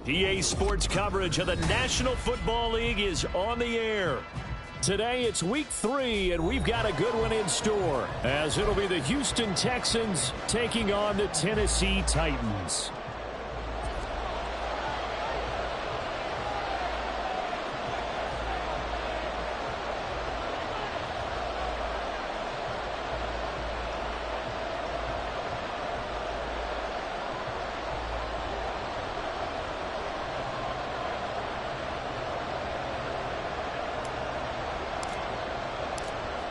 EA Sports coverage of the National Football League is on the air. Today it's week 3, and we've got a good one in store, as it'll be the Houston Texans taking on the Tennessee Titans.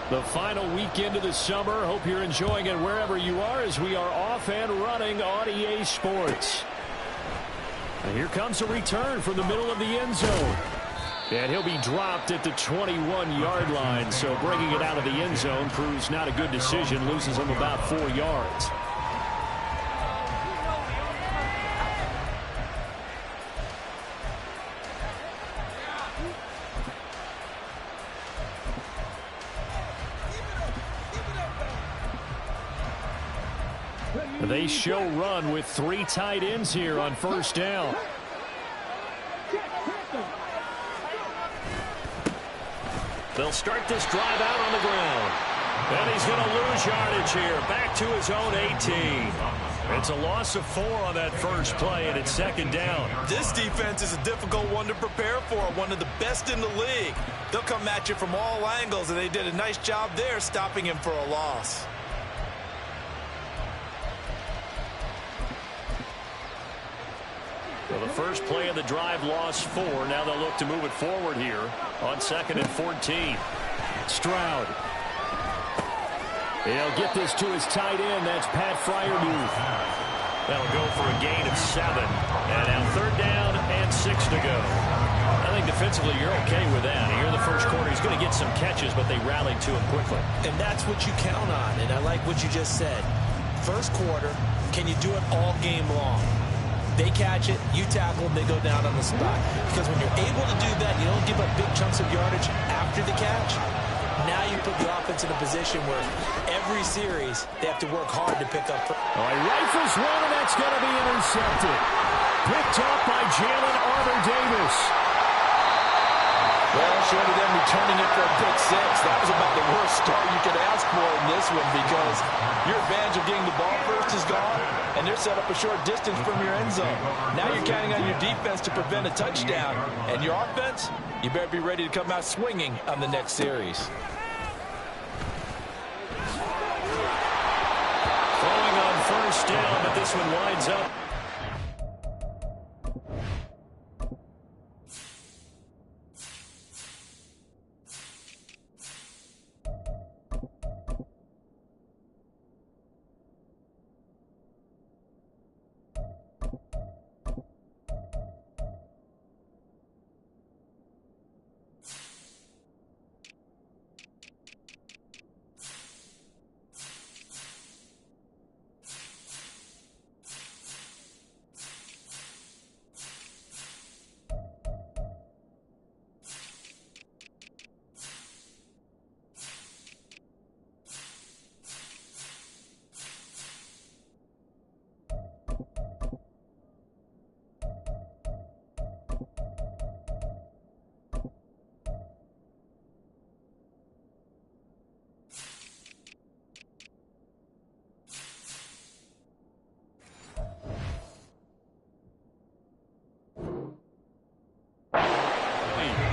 The final weekend of the summer. Hope you're enjoying it wherever you are as we are off and running on EA Sports. And here comes a return from the middle of the end zone. And he'll be dropped at the 21-yard line. So bringing it out of the end zone proves not a good decision. Loses him about 4 yards. They show run with 3 tight ends here on first down. They'll start this drive out on the ground. And he's going to lose yardage here. Back to his own 18. It's a loss of 4 on that first play, and it's second down. This defense is a difficult one to prepare for, one of the best in the league. They'll come at you from all angles, and they did a nice job there stopping him for a loss. Well, the first play of the drive lost 4. Now they'll look to move it forward here on 2nd and 14. Stroud. He'll get this to his tight end. That's Pat Freiermuth. That'll go for a gain of 7. And now 3rd down and 6 to go. I think defensively you're okay with that. Here in the first quarter, he's going to get some catches, but they rallied to him quickly. And that's what you count on, and I like what you just said. First quarter, can you do it all game long? They catch it, you tackle, and they go down on the spot. Because when you're able to do that, you don't give up big chunks of yardage after the catch. Now you put the offense in a position where every series they have to work hard to pick up. All right, rifles one, and that's going to be intercepted. Picked up by Jalen Armour-Davis. Well, short of them returning it for a pick 6, that was about the worst start you could ask for in this one, because your advantage of getting the ball first is gone, and they're set up a short distance from your end zone. Now you're counting on your defense to prevent a touchdown, and your offense, you better be ready to come out swinging on the next series. Throwing on first down, but this one winds up.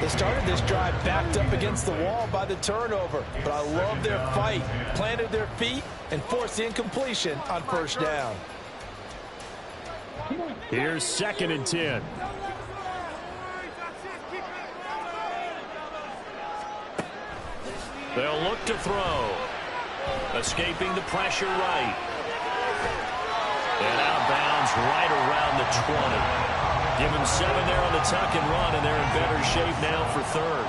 They started this drive backed up against the wall by the turnover, but I love their fight. Planted their feet and forced the incompletion on first down. Here's 2nd and 10. They'll look to throw. Escaping the pressure right. And out of bounds right around the 20. Give him 7 there on the tuck and run, and they're in better shape now for 3rd.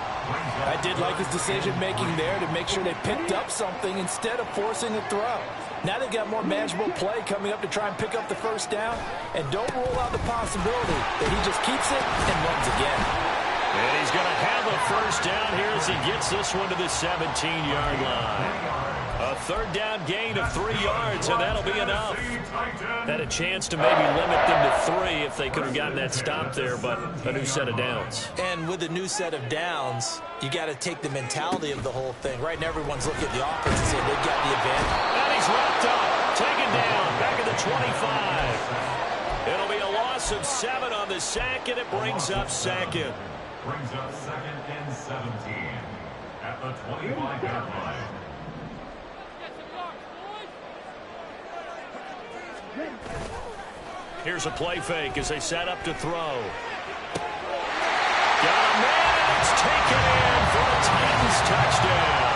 I did like his decision-making there to make sure they picked up something instead of forcing a throw. Now they've got more manageable play coming up to try and pick up the first down, and don't rule out the possibility that he just keeps it and runs again. And he's going to have a first down here as he gets this one to the 17-yard line. A third down gain of 3 yards, and that'll be enough. Had a chance to maybe limit them to 3 if they could have gotten that stop there, but a new set of downs. And with a new set of downs, you got to take the mentality of the whole thing. Right now, everyone's looking at the offense and saying they've got the advantage. And he's wrapped up, taken down, back at the 25. It'll be a loss of 7 on the sack, and it brings up second. Brings up second and 17 at the 25-yard line. Here's a play fake as they set up to throw. Got a man, it's taken in for the Titans touchdown.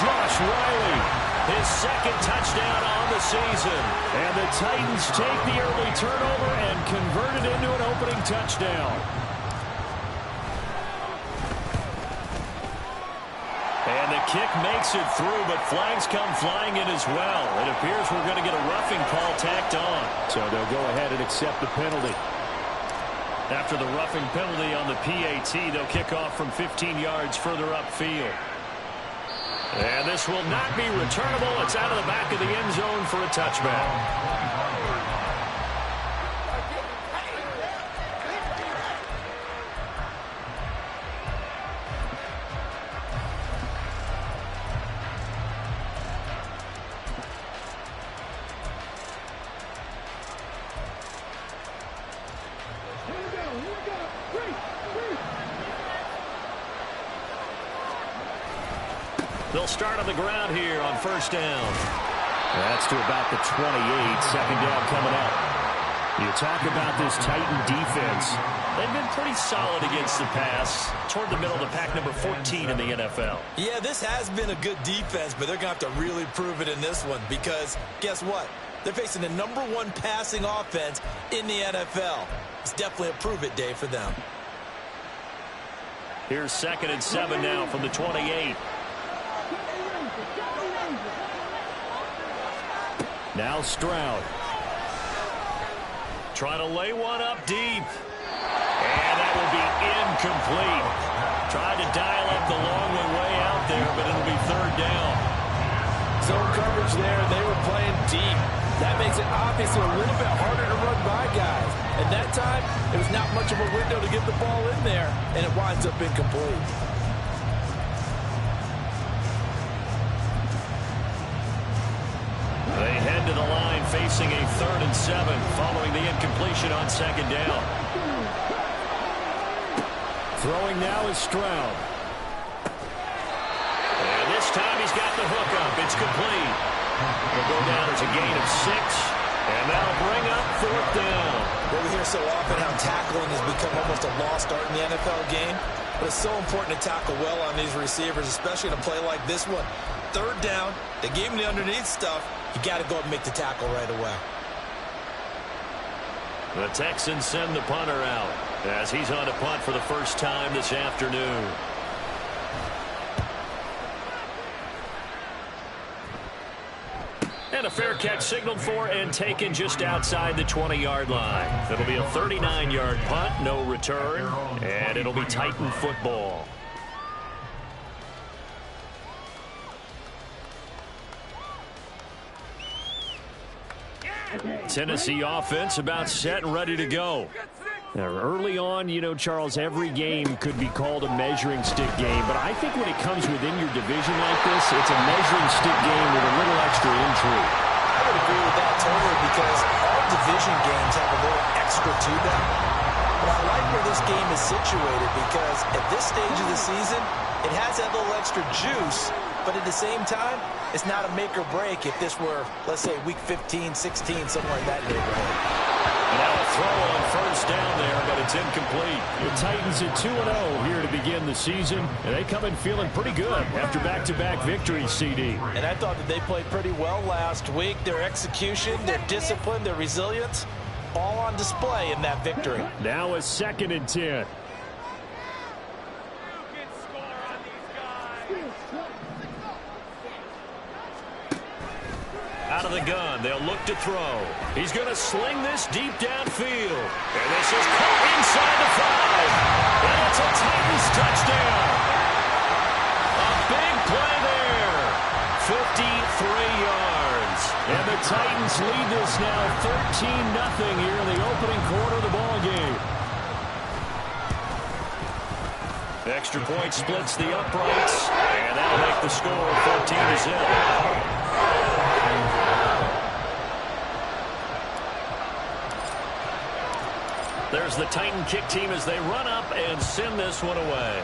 Josh Riley, his second touchdown on the season. And the Titans take the early turnover and convert it into an opening touchdown. And the kick makes it through, but flags come flying in as well. It appears we're going to get a roughing call tacked on. So they'll go ahead and accept the penalty. After the roughing penalty on the PAT, they'll kick off from 15 yards further upfield. And this will not be returnable. It's out of the back of the end zone for a touchback. They'll start on the ground here on first down. That's to about the 28. Second down coming up. You talk about this Titan defense. They've been pretty solid against the pass. Toward the middle of the pack, number 14 in the NFL. Yeah, this has been a good defense, but they're going to have to really prove it in this one because guess what? They're facing the #1 passing offense in the NFL. It's definitely a prove-it day for them. Here's 2nd and 7 now from the 28. Now Stroud. Trying to lay one up deep. And that will be incomplete. Tried to dial up the long way out there, but it'll be 3rd down. Zone coverage there, and they were playing deep. That makes it obviously a little bit harder to run by guys. And that time, it was not much of a window to get the ball in there, and it winds up incomplete. They head to the line facing a 3rd and 7 following the incompletion on 2nd down. Throwing now is Stroud. And this time he's got the hook up. It's complete. It'll go down as a gain of 6. And that'll bring up 4th down. Well, we hear so often how tackling has become almost a lost art in the NFL game. But it's so important to tackle well on these receivers, especially in a play like this one. 3rd down, they gave him the underneath stuff. You got to go and make the tackle right away. The Texans send the punter out as he's on to punt for the first time this afternoon. And a fair catch signaled for and taken just outside the 20-yard line. It'll be a 39-yard punt, no return, and it'll be Titan football. Tennessee offense about set and ready to go. Now, early on, you know, Charles, every game could be called a measuring stick game, but I think when it comes within your division like this, it's a measuring stick game with a little extra intrigue. I would agree with that totally because all division games have a little extra to them. But I like where this game is situated because at this stage of the season, it has that little extra juice, but at the same time, it's not a make or break if this were, let's say, week 15, 16, somewhere in that neighborhood. Now a throw on first down there, but it's incomplete. The Titans at 2-0 here to begin the season, and they come in feeling pretty good after back-to-back victories, CD. And I thought that they played pretty well last week. Their execution, their discipline, their resilience, all on display in that victory. Now a 2nd and 10. Out of the gun, they'll look to throw. He's going to sling this deep downfield. And this is caught inside the 5. And it's a Titans touchdown. A big play there. 53 yards. And the Titans lead this now 13-0 here in the opening quarter of the ball game. Extra point splits the uprights, and that'll make the score 14-0. There's the Titan kick team as they run up and send this one away.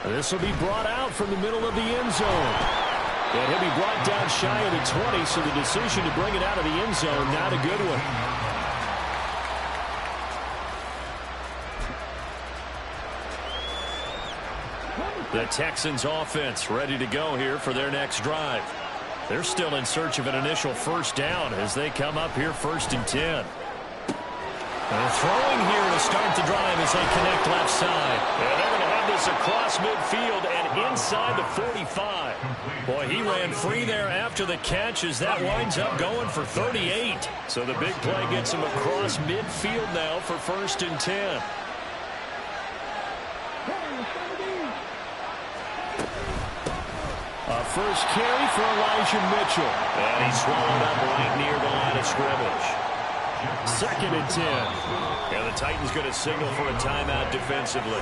This will be brought out from the middle of the end zone. And he'll be brought down shy of the 20, so the decision to bring it out of the end zone, not a good one. The Texans offense ready to go here for their next drive. They're still in search of an initial first down as they come up here 1st and 10. And throwing here to start the drive as they connect left side. And they're going to have this across midfield and inside the 45. Boy, he ran free there after the catch as that winds up going for 38. So the big play gets him across midfield now for 1st and 10. First carry for Elijah Mitchell. And he's swallowed up right near the line of scrimmage. 2nd and 10. And the Titans going to signal for a timeout defensively.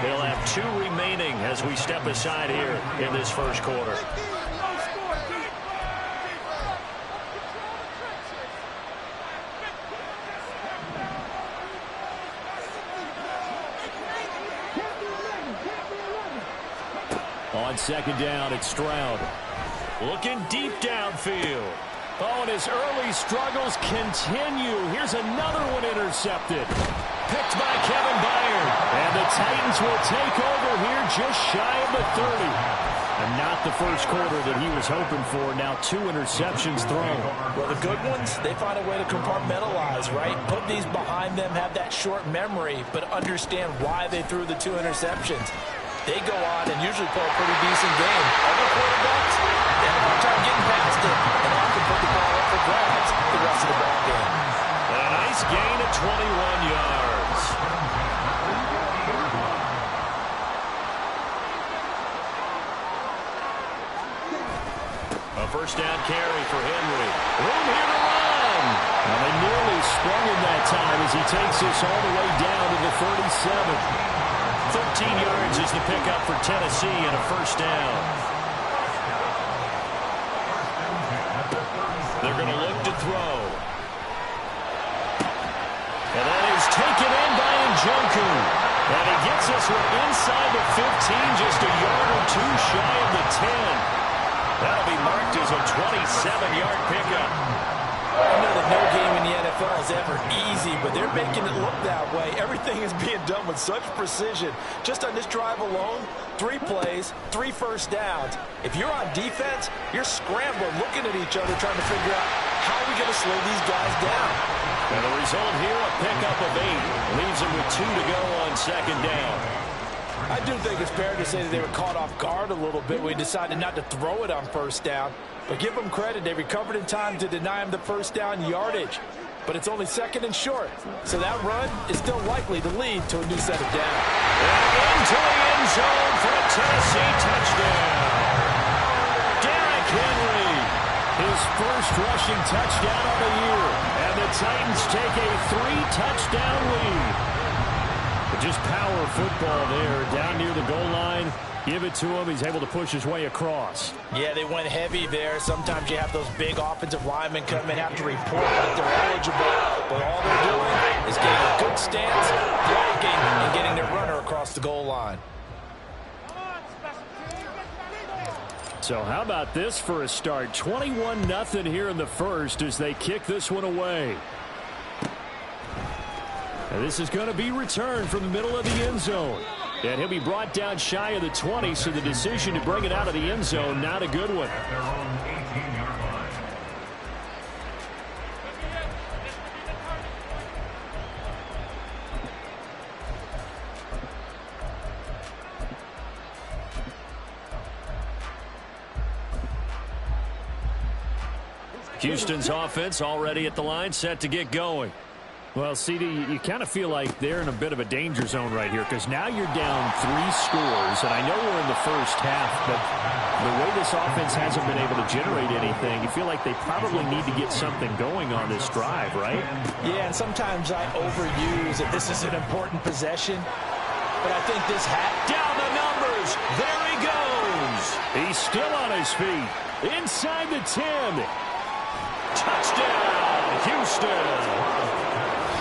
They'll have 2 remaining as we step aside here in this first quarter. On 2nd down, it's Stroud. Looking deep downfield. Oh, and his early struggles continue. Here's another one intercepted. Picked by Kevin Byard. And the Titans will take over here just shy of the 30. And not the first quarter that he was hoping for. Now 2 interceptions thrown. Well, the good ones, they find a way to compartmentalize, right? Put these behind them, have that short memory, but understand why they threw the 2 interceptions. They go on and usually play a pretty decent game. Other quarterbacks, they have a hard time getting past it and often put the ball up for grabs the rest of the ball game. A nice gain of 21 yards. A first down carry for Henry. Room here to run. And they nearly sprung him that time as he takes this all the way down to the 37. 13 yards is the pickup for Tennessee and a first down. They're going to look to throw. And that is taken in by Njoku. And he gets this one inside the 15, just a yard or 2 shy of the 10. That'll be marked as a 27-yard pickup. I know that no game in the NFL is ever easy, but they're making it look that way. Everything is being done with such precision. Just on this drive alone, 3 plays, 3 first downs. If you're on defense, you're scrambling, looking at each other, trying to figure out how are we going to slow these guys down. And the result here, a pickup of 8. Leaves them with 2 to go on 2nd down. I do think it's fair to say that they were caught off guard a little bit when we decided not to throw it on first down. But give them credit. They recovered in time to deny him the first down yardage. But it's only 2nd and short. So that run is still likely to lead to a new set of downs. And into the end zone for a Tennessee touchdown. Derrick Henry, his first rushing touchdown of the year. And the Titans take a 3-touchdown lead. Just power football there down near the goal line. Give it to him. He's able to push his way across. Yeah, they went heavy there. Sometimes you have those big offensive linemen come in, have to report that they're eligible. But all they're doing is getting a good stance, blocking, and getting their runner across the goal line. So how about this for a start? 21-0 here in the first as they kick this one away. And this is going to be returned from the middle of the end zone. And he'll be brought down shy of the 20, so the decision to bring it out of the end zone, not a good one. At their own 18-yard line. Houston's offense already at the line, set to get going. Well, CD, you kind of feel like they're in a bit of a danger zone right here because now you're down 3 scores, and I know we're in the first half, but the way this offense hasn't been able to generate anything, you feel like they probably need to get something going on this drive, right? Yeah, and sometimes I overuse that this is an important possession, but I think this down the numbers. There he goes. He's still on his feet. Inside the 10. Touchdown, Houston.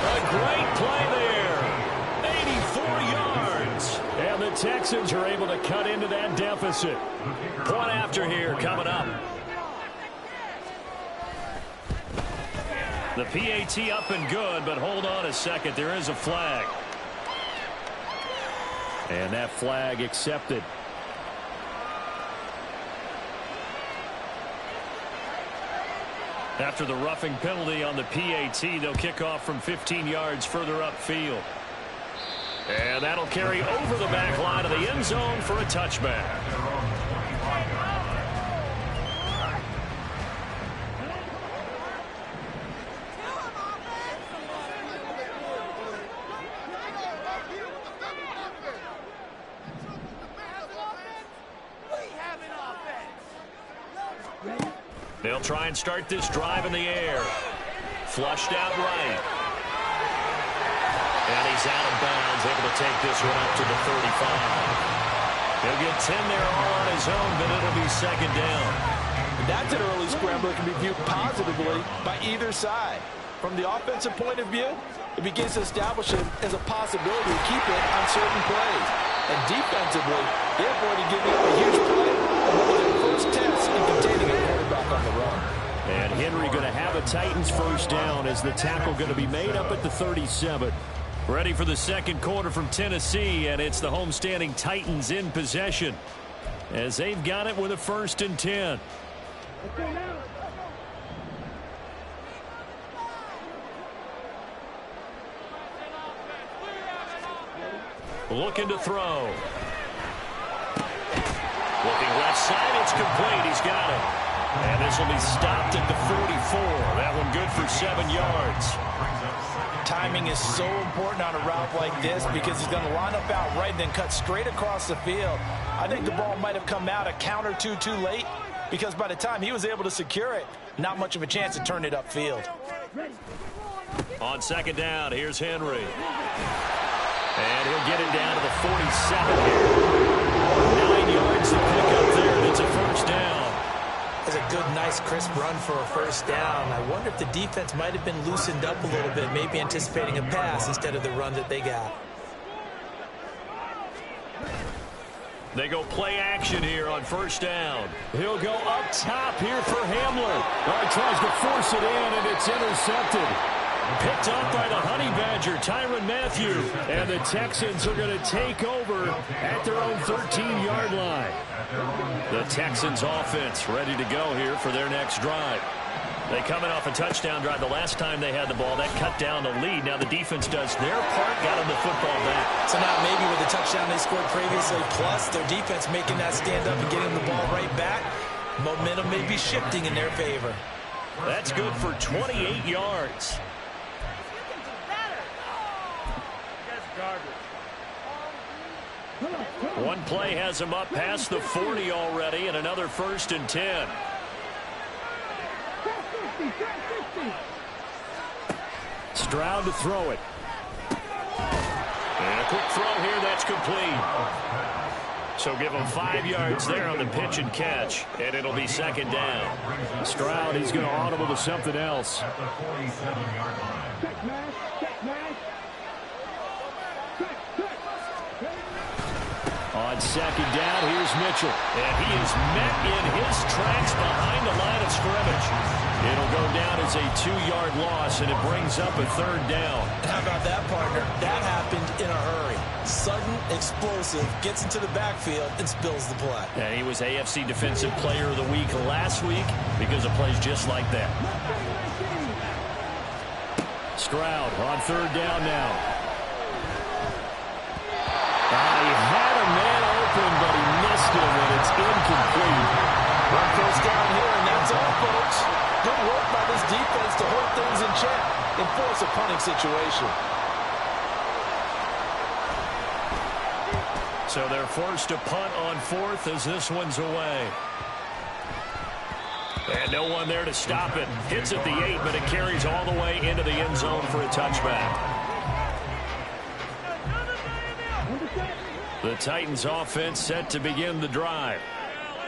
A great play there. 84 yards. And the Texans are able to cut into that deficit. Point after here coming up. The PAT up and good, but hold on a second. There is a flag. And that flag accepted. After the roughing penalty on the PAT, they'll kick off from 15 yards further upfield. And that'll carry over the back line of the end zone for a touchback. They'll try and start this drive in the air. Flushed out right. And he's out of bounds, able to take this one up to the 35. He'll get 10 there all on his own, but it'll be second down. That's an early scramble that can be viewed positively by either side. From the offensive point of view, it begins to establish it as a possibility to keep it on certain plays. And defensively, they avoided giving up a huge play on one of their first tests in containing a quarterback on the run. And Henry going to have a Titans first down as the tackle going to be made up at the 37. Ready for the second quarter from Tennessee, and it's the homestanding Titans in possession as they've got it with a 1st and 10. Looking to throw. Looking left side, it's complete. He's got it. And this will be stopped at the 44. That one good for 7 yards. timing is so important on a route like this because he's going to line up out right and then cut straight across the field. I think the ball might have come out a count or two too late because by the time he was able to secure it, not much of a chance to turn it upfield. On second down, here's Henry. And he'll get it down to the 47 here. 9 yards to pick up there, and it's a first down. It's a good, nice, crisp run for a first down. I wonder if the defense might have been loosened up a little bit, maybe anticipating a pass instead of the run that they got. They go play action here on first down. He'll go up top here for Hamler. Tries to force it in, and it's intercepted. Picked up by the Honey Badger, Tyrann Mathieu. And the Texans are going to take over at their own 13-yard line. The Texans offense ready to go here for their next drive. They coming off a touchdown drive. The last time they had the ball, that cut down the lead. Now the defense does their part, got them the football back. So now maybe with the touchdown they scored previously, plus their defense making that stand up and getting the ball right back, momentum may be shifting in their favor. That's good for 28 yards. One play has him up past the 40 already, and another first and 10. Stroud to throw it. And a quick throw here, that's complete. So give him 5 yards there on the pitch and catch, and it'll be second down. Stroud, he's going to audible to something else. At the 47-yard line. On second down, here's Mitchell. And he is met in his tracks behind the line of scrimmage. It'll go down as a 2-yard loss, and it brings up a third down. How about that, partner? That happened in a hurry. Sudden, explosive, gets into the backfield, and spills the play. And he was AFC Defensive Player of the Week last week because of plays just like that. Stroud on third down now. He had a man open, but he missed him, and it's incomplete. One first down here, and that's all, folks. Good work by this defense to hold things in check and force a punting situation. So they're forced to punt on fourth as this one's away. And no one there to stop it. Hits at the 8, but it carries all the way into the end zone for a touchback. The Titans offense set to begin the drive.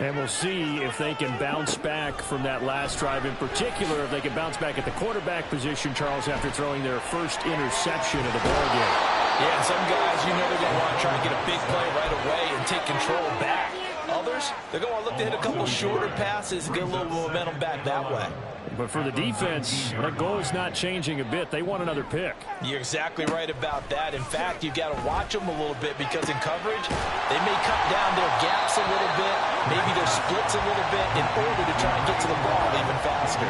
And we'll see if they can bounce back from that last drive, in particular if they can bounce back at the quarterback position, Charles, after throwing their first interception of the ballgame. Yeah, some guys, you know they're going to want to try and get a big play right away and take control back. Others, they're going to look to hit a couple shorter passes and get a little momentum back that way. But for the defense, their goal is not changing a bit. They want another pick. You're exactly right about that. In fact, you've got to watch them a little bit because in coverage, they may cut down their gaps a little bit, maybe their splits a little bit in order to try and get to the ball even faster.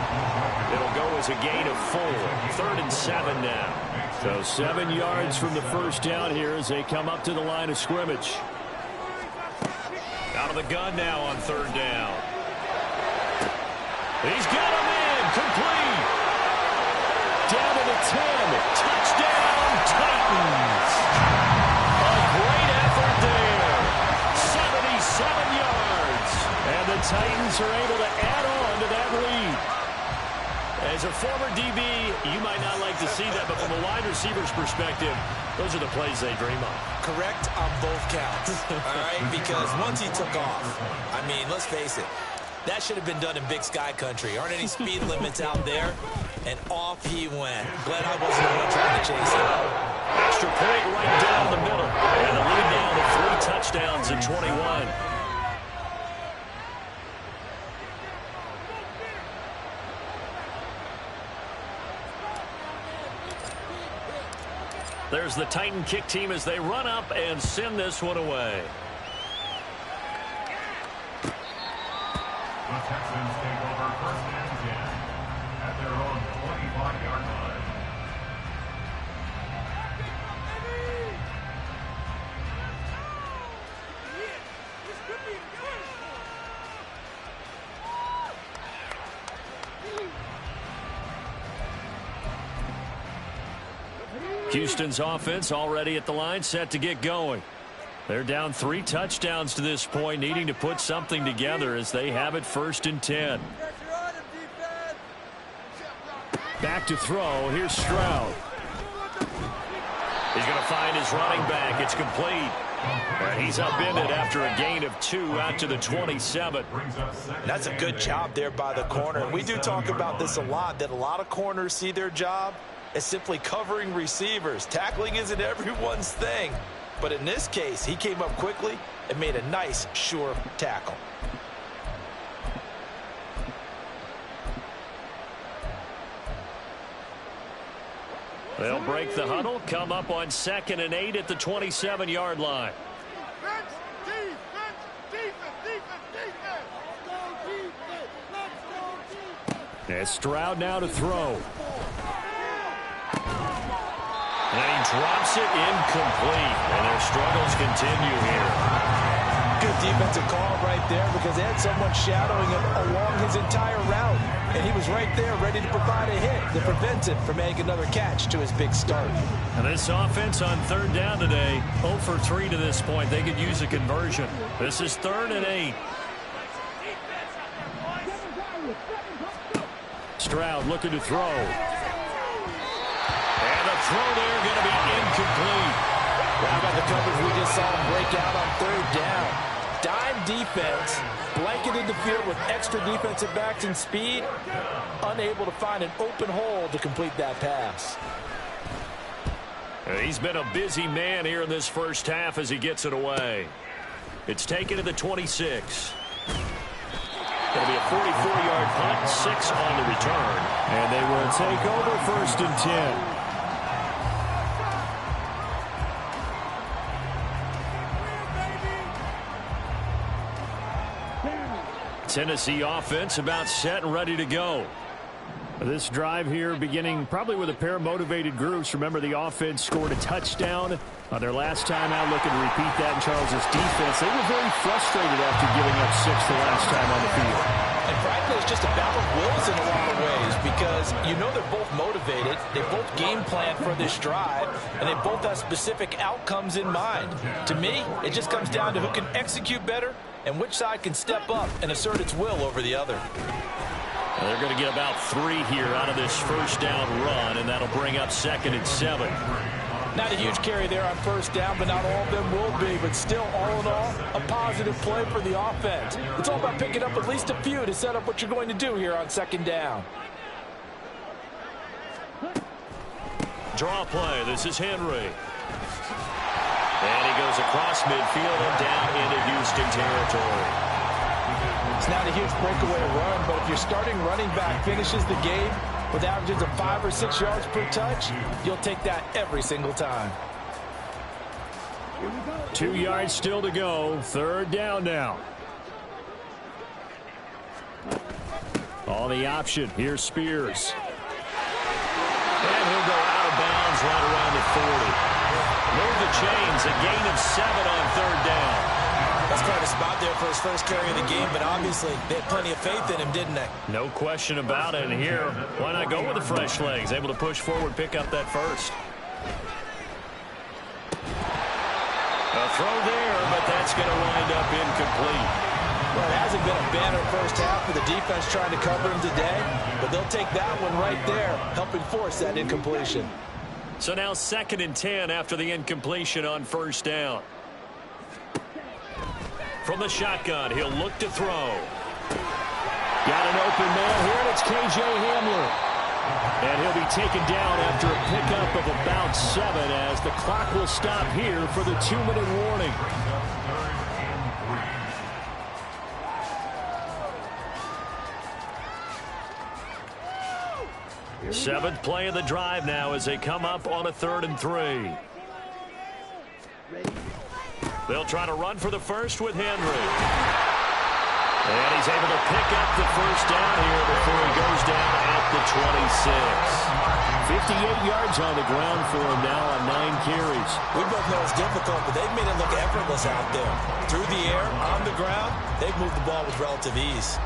It'll go as a gain of 4. 3rd and 7 now. So 7 yards from the first down here as they come up to the line of scrimmage. Out of the gun now on 3rd down. He's got him in. Complete. Down to the 10. Touchdown, Titans. A great effort there. 77 yards. And the Titans are able to add on to that lead. As a former DB, you might not like to see that, but from a wide receiver's perspective, those are the plays they dream of. Correct on both counts, all right? Because once he took off, I mean, let's face it, that should have been done in Big Sky country. Aren't any speed limits out there? And off he went. Glad I wasn't the one trying to chase him. Extra point right down the middle. And the lead down to 3 touchdowns in 21. There's the Titan kick team as they run up and send this one away. The Texans take over 1st and 10 at their own 25-yard line. Houston's offense already at the line, set to get going. They're down 3 touchdowns to this point, needing to put something together as they have it 1st and 10. Back to throw. Here's Stroud. He's going to find his running back. It's complete. And he's upended after a gain of 2 out to the 27. That's a good job there by the corner. We do talk about this a lot, that a lot of corners see their job as simply covering receivers. Tackling isn't everyone's thing. But in this case, he came up quickly and made a nice, sure tackle. They'll break the huddle, come up on 2nd and 8 at the 27-yard line. And Stroud now to throw. And he drops it incomplete. And their struggles continue here. Good defensive call right there because they had someone shadowing him along his entire route. And he was right there ready to provide a hit that prevents him from making another catch to his big start. And this offense on 3rd down today, 0 for 3 to this point. They could use a conversion. This is 3rd and 8. Stroud looking to throw. And the throw there going to be incomplete. How about the coverage we just saw him break out on 3rd down? Dime defense, blanketed the field with extra defensive backs and speed, unable to find an open hole to complete that pass. He's been a busy man here in this first half as he gets it away. It's taken to the 26. It'll be a 44-yard punt, 6 on the return. And they will take over 1st and 10. Tennessee offense about set and ready to go. This drive here beginning probably with a pair of motivated groups. Remember, the offense scored a touchdown on their last time out. Looking to repeat that in Charles's defense. They were very frustrated after giving up 6 the last time on the field. And frankly, it's just a battle of wills in a lot of ways because you know they're both motivated. They both game plan for this drive, and they both have specific outcomes in mind. To me, it just comes down to who can execute better and which side can step up and assert its will over the other. Well, they're going to get about 3 here out of this first down run, and that'll bring up 2nd and 7. Not a huge carry there on first down, but not all of them will be. But still, all in all, a positive play for the offense. It's all about picking up at least a few to set up what you're going to do here on 2nd down. Draw play. This is Henry. And he goes across midfield and down into Houston territory. It's not a huge breakaway run, but if your starting running back finishes the game with averages of 5 or 6 yards per touch, you'll take that every single time. 2 yards still to go. 3rd down now. On the option, here's Spears. And he'll go out of bounds right around the 40. Move the chains, a gain of 7 on 3rd down. That's quite a spot there for his first carry of the game, but obviously they had plenty of faith in him, didn't they? No question about it. And here, why not go with the fresh legs? Able to push forward, pick up that first. A throw there, but that's going to wind up incomplete. Well, it hasn't been a banner first half for the defense trying to cover him today, but they'll take that one right there, helping force that incompletion. So now 2nd and 10 after the incompletion on first down. From the shotgun, he'll look to throw. Got an open man here, and it's K.J. Hamler. And he'll be taken down after a pickup of about 7 as the clock will stop here for the 2-minute warning. Seventh play of the drive now as they come up on a 3rd and 3. They'll try to run for the first with Henry. And he's able to pick up the first down here before he goes down at the 26. 58 yards on the ground for him now on 9 carries. We both know it's difficult, but they've made it look effortless out there. Through the air, on the ground, they've moved the ball with relative ease.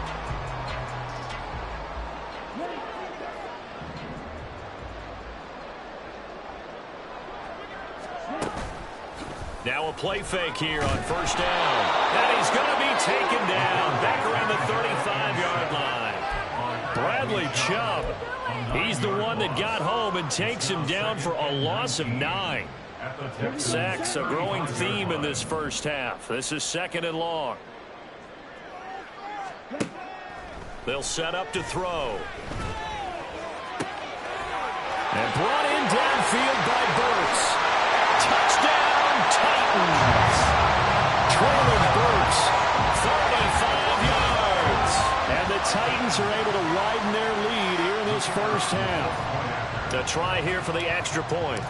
Now a play fake here on first down. And he's going to be taken down back around the 35-yard line. Bradley Chubb, he's the one that got home and takes him down for a loss of 9. Sacks, a growing theme in this first half. This is 2nd and long. They'll set up to throw. And brought in downfield by Burks. Touchdown, Titans. Trailing Burks, 35 yards. And the Titans are able to widen their lead here in this first half. To try here for the extra point.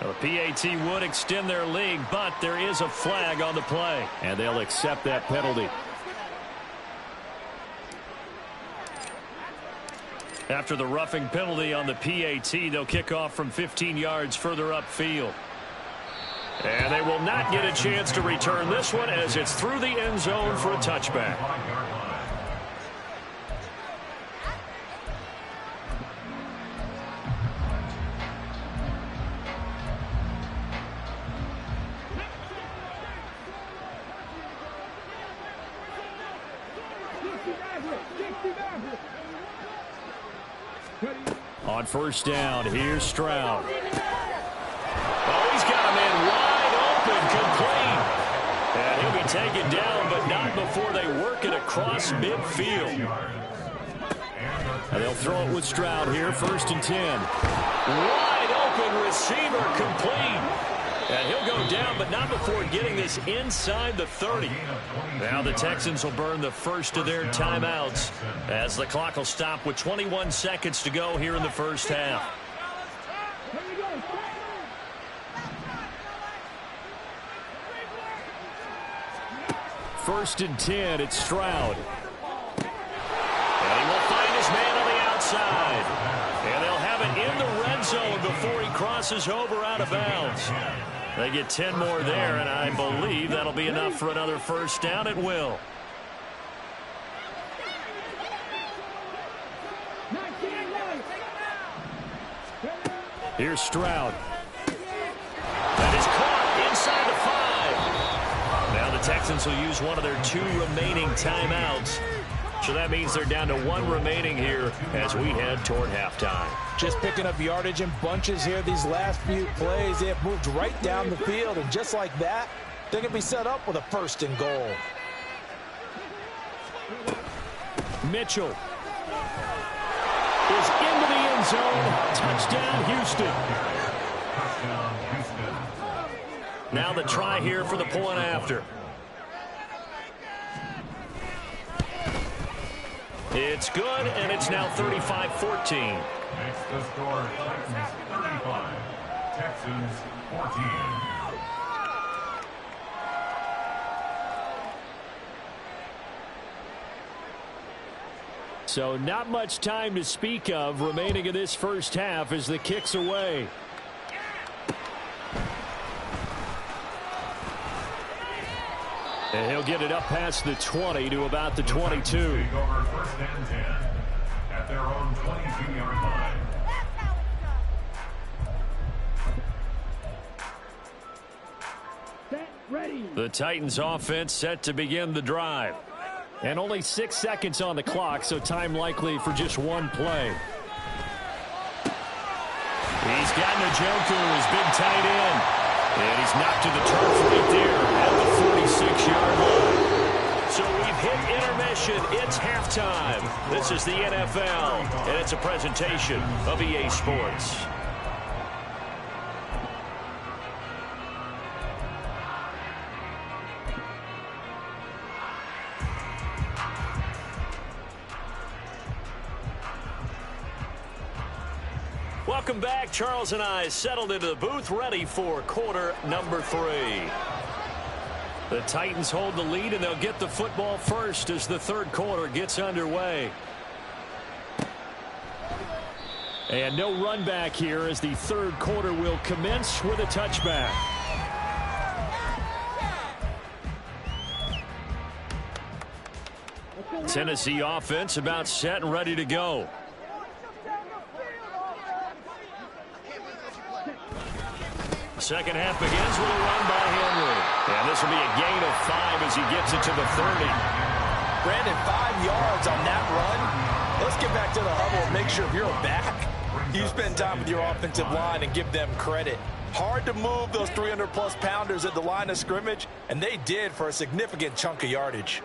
Well, the PAT would extend their lead, but there is a flag on the play. And they'll accept that penalty. After the roughing penalty on the PAT, they'll kick off from 15 yards further upfield. And they will not get a chance to return this one as it's through the end zone for a touchback. On first down, here's Stroud. Oh, he's got a man wide open, complete. And he'll be taken down, but not before they work it across midfield. And they'll throw it with Stroud here, 1st and 10. Wide open receiver, complete. And he'll go down, but not before getting this inside the 30. Now the Texans will burn the first of their timeouts as the clock will stop with 21 seconds to go here in the first half. First and 10, it's Stroud. And he will find his man on the outside. And they'll have it in the red zone before he crosses over out of bounds. They get 10 more there, and I believe that that'll be enough for another first down. It will. Here's Stroud. That is caught inside the 5. Now the Texans will use one of their 2 remaining timeouts. So that means they're down to 1 remaining here as we head toward halftime. Just picking up yardage in bunches here these last few plays. They have moved right down the field, and just like that, they're going to be set up with a 1st and goal. Mitchell is into the end zone. Touchdown, Houston. Now the try here for the point after. It's good, and it's now 35-14. Makes the score Titans 35, Texans 14. So not much time to speak of remaining in this first half as the kick's away. And he'll get it up past the 20 to about the 22. Take over 1st and 10 at their own 22-yard line. The Titans offense set to begin the drive. And only 6 seconds on the clock, so time likely for just 1 play. He's got Njoku, his big tight end. And he's knocked to the turf right there at the 46-yard line. So we've hit intermission. It's halftime. This is the NFL, and it's a presentation of EA Sports. Welcome back. Charles and I settled into the booth, ready for quarter number 3. The Titans hold the lead, and they'll get the football first as the 3rd quarter gets underway. And no run back here as the 3rd quarter will commence with a touchback. Tennessee offense about set and ready to go. Second half begins with a run by Henry. And this will be a gain of 5 as he gets it to the 30. Brandon, 5 yards on that run. Let's get back to the huddle and make sure if you're back, you spend time with your offensive line and give them credit. Hard to move those 300-plus pounders at the line of scrimmage, and they did for a significant chunk of yardage.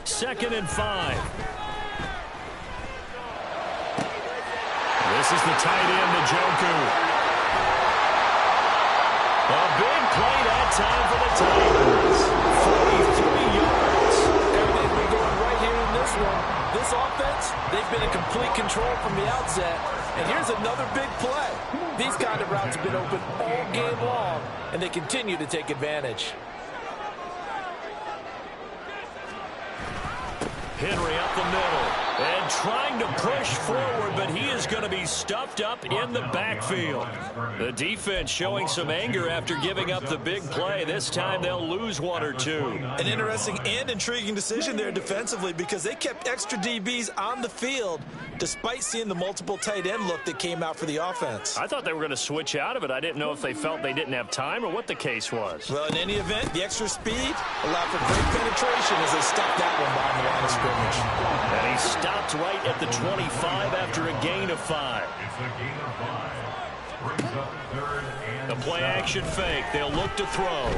Second and 5. This is the tight end, Njoku. A big play that time for the Titans. 43 yards. Everything's been going right here in this one. This offense, they've been in complete control from the outset. And here's another big play. These kind of routes have been open all game long, and they continue to take advantage. Henry up the middle and trying to push forward, but he is going to be stuffed up in the backfield. The defense showing some anger after giving up the big play. This time they'll lose 1 or 2. An interesting and intriguing decision there defensively because they kept extra DBs on the field despite seeing the multiple tight end look that came out for the offense. I thought they were going to switch out of it. I didn't know if they felt they didn't have time or what the case was. Well, in any event, the extra speed allowed for great penetration as they stopped that one behind the line of scrimmage. And he stopped right at the 25 after a gain of 5. It's a gain of 5. Brings up 3rd and The play 7. action fake. They'll look to throw.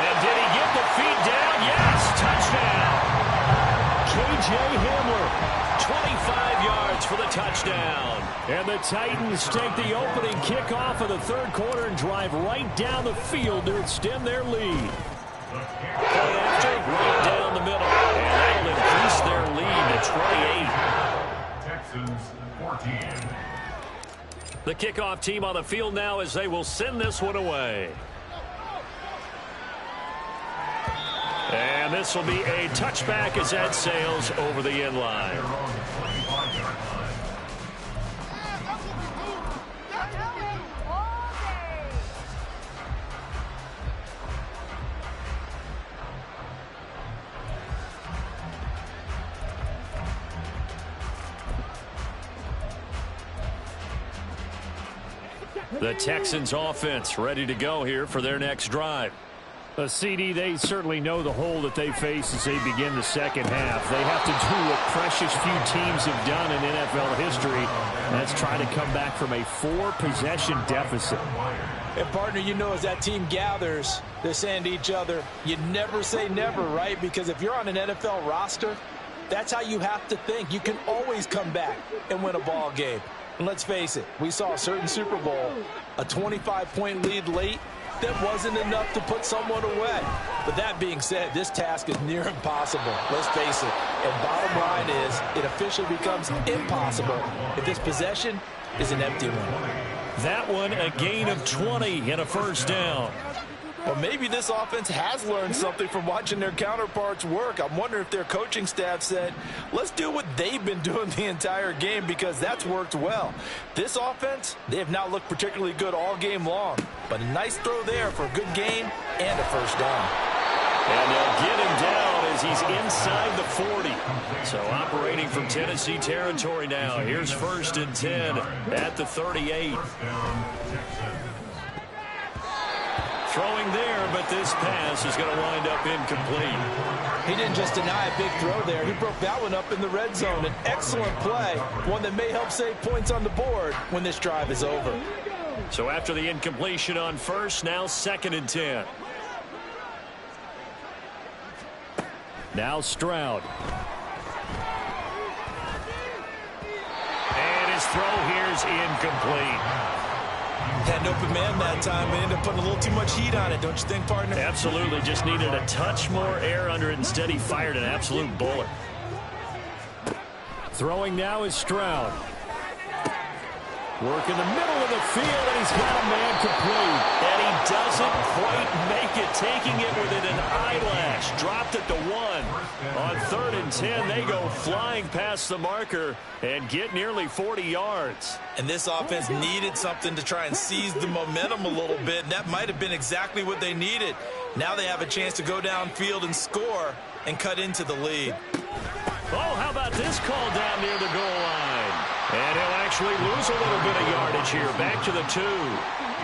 And did he get the feet down? Yes, touchdown. K.J. Hamler, 25 yards for the touchdown. And the Titans take the opening kickoff of the 3rd quarter and drive right down the field to extend their lead. Play after, right down the middle. And that'll increase their lead to 28. Texans 14. The kickoff team on the field now as they will send this one away. And this will be a touchback as that sails over the end line. The Texans offense ready to go here for their next drive. A CD, they certainly know the hole that they face as they begin the second half. They have to do what precious few teams have done in NFL history. That's try to come back from a 4-possession deficit. And, partner, you know, as that team gathers, they're saying to each other, you never say never, right? Because if you're on an NFL roster, that's how you have to think. You can always come back and win a ball game. And let's face it, we saw a certain Super Bowl, a 25-point lead late, that wasn't enough to put someone away. But that being said, this task is near impossible. Let's face it. And bottom line is, it officially becomes impossible if this possession is an empty one. That one, a gain of 20 and a first down. Well, maybe this offense has learned something from watching their counterparts work. I'm wondering if their coaching staff said, let's do what they've been doing the entire game, because that's worked well. This offense, they have not looked particularly good all game long. But a nice throw there for a good gain and a first down. And they'll get him down as he's inside the 40. So operating from Tennessee territory now. Here's 1st and 10 at the 38. Throwing there, but this pass is going to wind up incomplete. He didn't just deny a big throw there. He broke that one up in the red zone. An excellent play, one that may help save points on the board when this drive is over. So after the incompletion on first, now 2nd and 10. Now Stroud. And his throw here is incomplete. Had an open man that time and ended up putting a little too much heat on it, don't you think, partner? Absolutely. Just needed a touch more air under it. Instead, he fired an absolute bullet. Throwing now is Stroud. Work in the middle of the field, and he's got a man complete. And he doesn't quite make it, taking it within an eyelash. Dropped it to 1. On 3rd and 10, they go flying past the marker and get nearly 40 yards. And this offense needed something to try and seize the momentum a little bit, and that might have been exactly what they needed. Now they have a chance to go downfield and score and cut into the lead. Oh, how about this call down near the goal line? And he'll actually lose a little bit of yardage here. Back to the 2.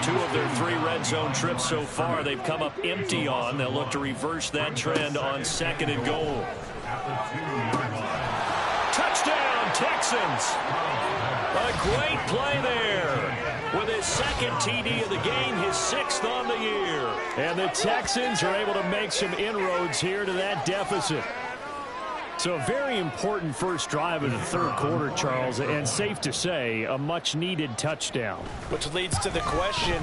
2 of their 3 red zone trips so far they've come up empty on. They'll look to reverse that trend on 2nd and goal. Touchdown, Texans. A great play there. With his 2nd TD of the game, his 6th on the year. And the Texans are able to make some inroads here to that deficit. So a very important first drive of the 3rd quarter, Charles, and safe to say, a much-needed touchdown. Which leads to the question,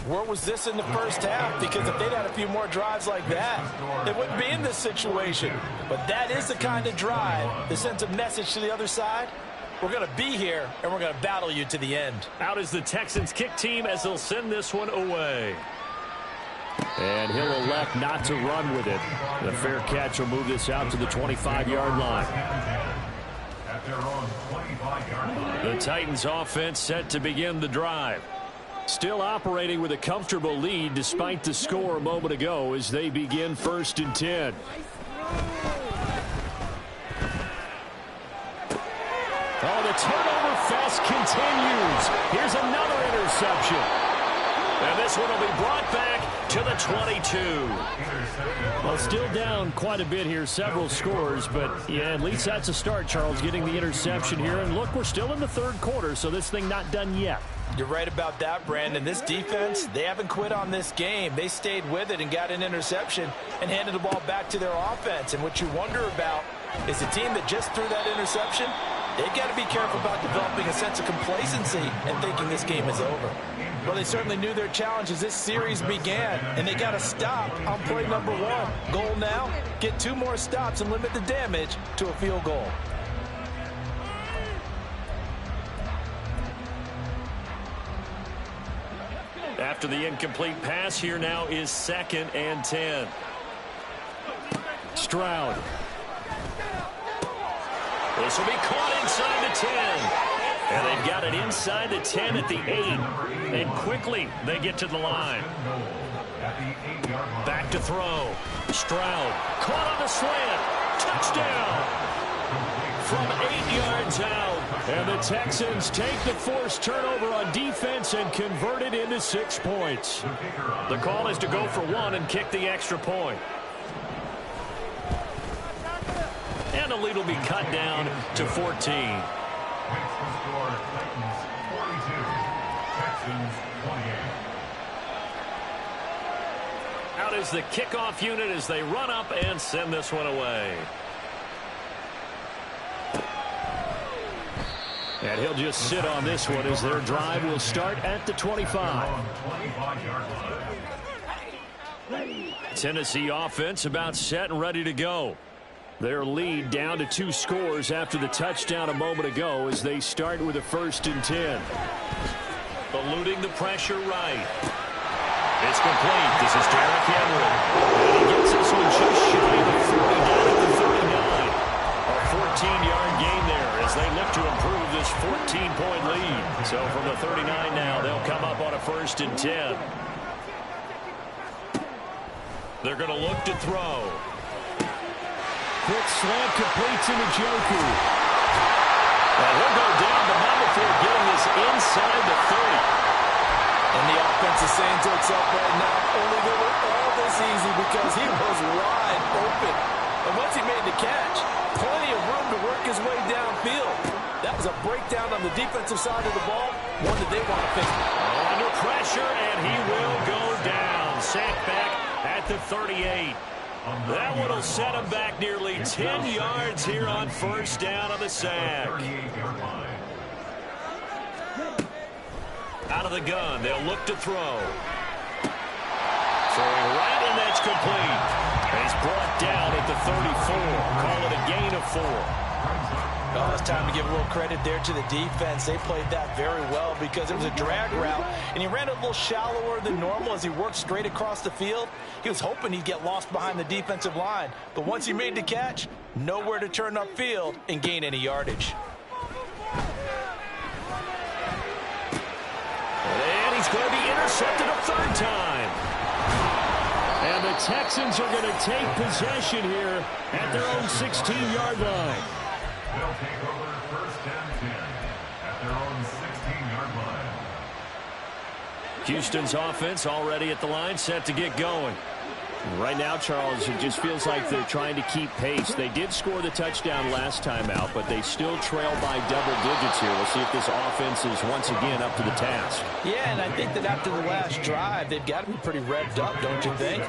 where was this in the first half? Because if they'd had a few more drives like that, they wouldn't be in this situation. But that is the kind of drive that sends a message to the other side. We're going to be here, and we're going to battle you to the end. Out is the Texans kick team as they'll send this one away. And he'll elect not to run with it. The fair catch will move this out to the 25-yard line. The Titans offense set to begin the drive. Still operating with a comfortable lead despite the score a moment ago as they begin 1st and 10. Oh, the turnover fest continues. Here's another interception. And this one will be brought back to the 22. Well, still down quite a bit here, several scores, but yeah, at least that's a start, Charles, getting the interception here. And look, we're still in the 3rd quarter, so this thing not done yet. You're right about that, Brandon. This defense, they haven't quit on this game. They stayed with it and got an interception and handed the ball back to their offense. And what you wonder about is the team that just threw that interception, they've got to be careful about developing a sense of complacency and thinking this game is over. Well, they certainly knew their challenge as this series began, and they got to stop on play number 1. Goal now, get 2 more stops and limit the damage to a field goal. After the incomplete pass, here now is 2nd and 10. Stroud. This will be caught inside the 10. And they've got it inside the 10 at the 8. And quickly they get to the line. Back to throw. Stroud caught on the slant. Touchdown. From 8 yards out. And the Texans take the forced turnover on defense and convert it into 6 points. The call is to go for one and kick the extra point. And the lead will be cut down to 14. Out is the kickoff unit as they run up and send this one away. And he'll just sit on this one as their drive will start at the 25. Tennessee offense about set and ready to go. Their lead down to 2 scores after the touchdown a moment ago as they start with a 1st and 10. Eluding the pressure right. It's complete. This is Derrick Henry. And he gets this one just shy of the 40 down at the 39. A 14-yard gain there as they look to improve this 14-point lead. So from the 39 now, they'll come up on a 1st and 10. They're going to look to throw. Quick slant completes into Njoku. And he'll go down, but not before getting this inside the 30. And the offense is saying to itself right now, only they were all this easy because he was wide open. And once he made the catch, plenty of room to work his way downfield. That was a breakdown on the defensive side of the ball, one that they want to fix. Under pressure, and he will go down. Sacked back at the 38. That one will set him back nearly 10 yards here on 1st down on the sack. Out of the gun, they'll look to throw. Throwing right, and that's complete. He's brought down at the 34. Call it a gain of 4. Oh, it's time to give a little credit there to the defense. They played that very well because it was a drag route, and he ran a little shallower than normal as he worked straight across the field. He was hoping he'd get lost behind the defensive line, but once he made the catch, nowhere to turn upfield and gain any yardage. And he's going to be intercepted a 3rd time. And the Texans are going to take possession here at their own 16-yard line. They'll take over 1st and 10 at their own 16-yard line. Houston's offense already at the line, set to get going. Right now, Charles, it just feels like they're trying to keep pace. They did score the touchdown last time out, but they still trail by double digits here. We'll see if this offense is once again up to the task. Yeah, and I think that after the last drive, they've got to be pretty revved up, don't you think?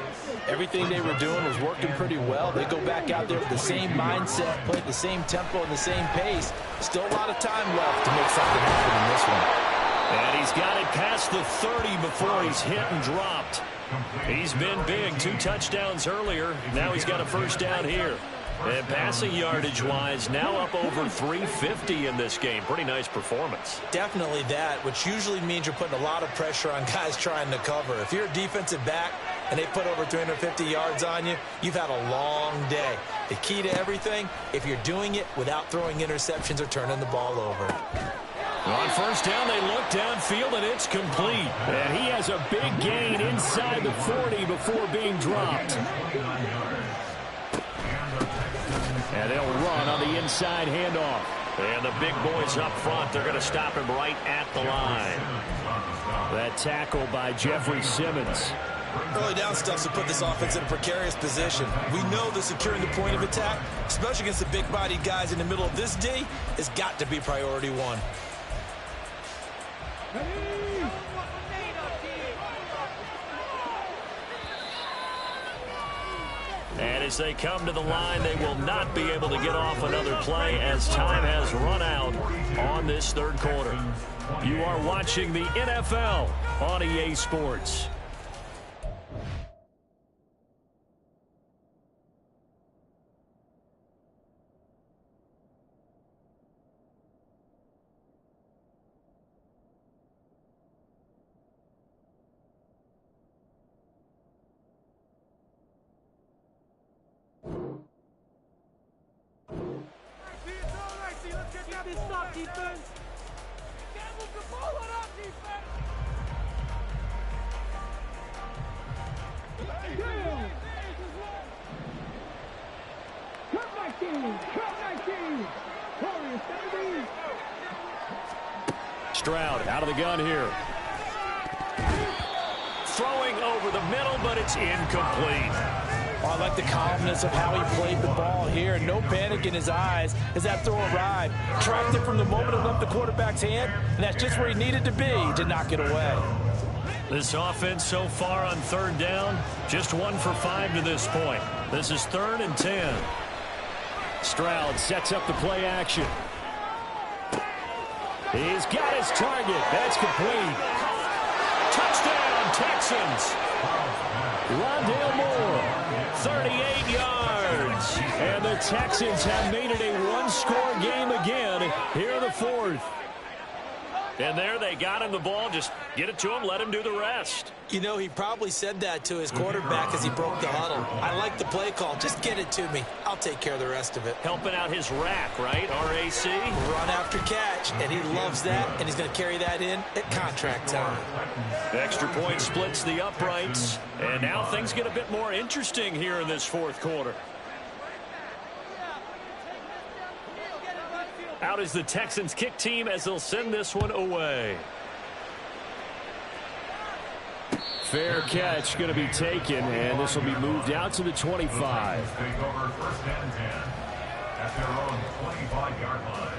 Everything they were doing was working pretty well. They go back out there with the same mindset, play at the same tempo and the same pace. Still a lot of time left to make something happen in this one. And he's got it past the 30 before he's hit and dropped. He's been big. 2 touchdowns earlier. Now he's got a 1st down here. And passing yardage-wise, now up over 350 in this game. Pretty nice performance. Definitely that, which usually means you're putting a lot of pressure on guys trying to cover. If you're a defensive back and they put over 350 yards on you, you've had a long day. The key to everything, if you're doing it without throwing interceptions or turning the ball over. On 1st down, they look downfield, and it's complete. And he has a big gain inside the 40 before being dropped. And they'll run on the inside handoff. And the big boys up front, they're going to stop him right at the line. That tackle by Jeffrey Simmons. Early down stuff to put this offense in a precarious position. We know that securing the point of attack, especially against the big-bodied guys in the middle of this D, has got to be priority 1. And as they come to the line, they will not be able to get off another play as time has run out on this 3rd quarter. You are watching the NFL on EA Sports. Defense! Can't move the ball on our defense! Come 19! Come 19! Warriors 70! Stroud out of the gun here. Throwing over the middle, but it's incomplete. Oh, I like the calmness of how he played the ball here. No panic in his eyes as that throw arrived. Tracked it from the moment it left the quarterback's hand, and that's just where he needed to be to knock it away. This offense so far on third down, just 1 for 5 to this point. This is 3rd and 10. Stroud sets up the play action. He's got his target. That's complete. Touchdown, Texans. Rondale Moore, 38 yards. And the Texans have made it a one-score game again here in the 4th. And there they got him the ball. Just get it to him, let him do the rest. You know, he probably said that to his quarterback as he broke the huddle. I like the play call. Just get it to me. I'll take care of the rest of it. Helping out his rack, right? RAC. Run after catch, and he loves that, and he's going to carry that in at contract time. Extra point splits the uprights. And now things get a bit more interesting here in this 4th quarter. Out is the Texans kick team as they'll send this one away. Fair catch going to be taken, and this will be moved out to the 25. Take over 1st and 10 at their own 25-yard line.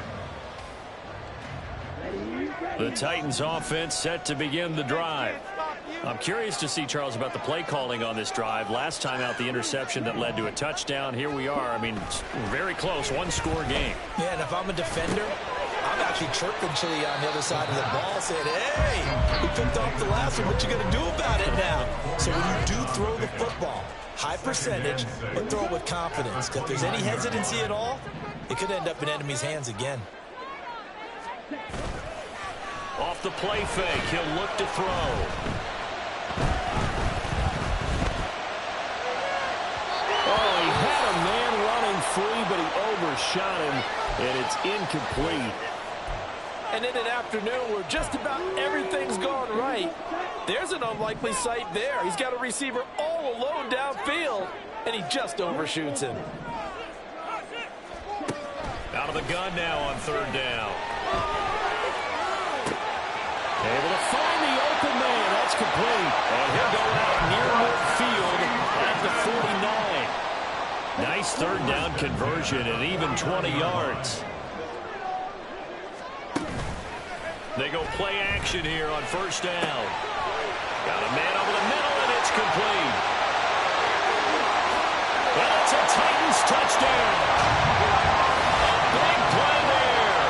The Titans offense set to begin the drive. I'm curious to see, Charles, about the play calling on this drive. Last time out, the interception that led to a touchdown. Here we are. I mean, very close, one-score game. Yeah, and if I'm a defender, I'm actually chirping Chili on the other side of the ball, saying, hey, we picked off the last one. What you going to do about it now? So when you do throw the football, high percentage, but throw it with confidence. Because if there's any hesitancy at all, it could end up in enemy's hands again. Off the play fake, he'll look to throw. Oh, he had a man running free, but he overshot him, and it's incomplete. And in an afternoon where just about everything's gone right, there's an unlikely sight there. He's got a receiver all alone downfield, and he just overshoots him. Out of the gun now on 3rd down. Able to find the open man. That's complete. And he'll go out near midfield at the 49. Nice 3rd down conversion and even 20 yards. They go play action here on 1st down. Got a man over the middle, and it's complete. And it's a Titans touchdown. A big play there.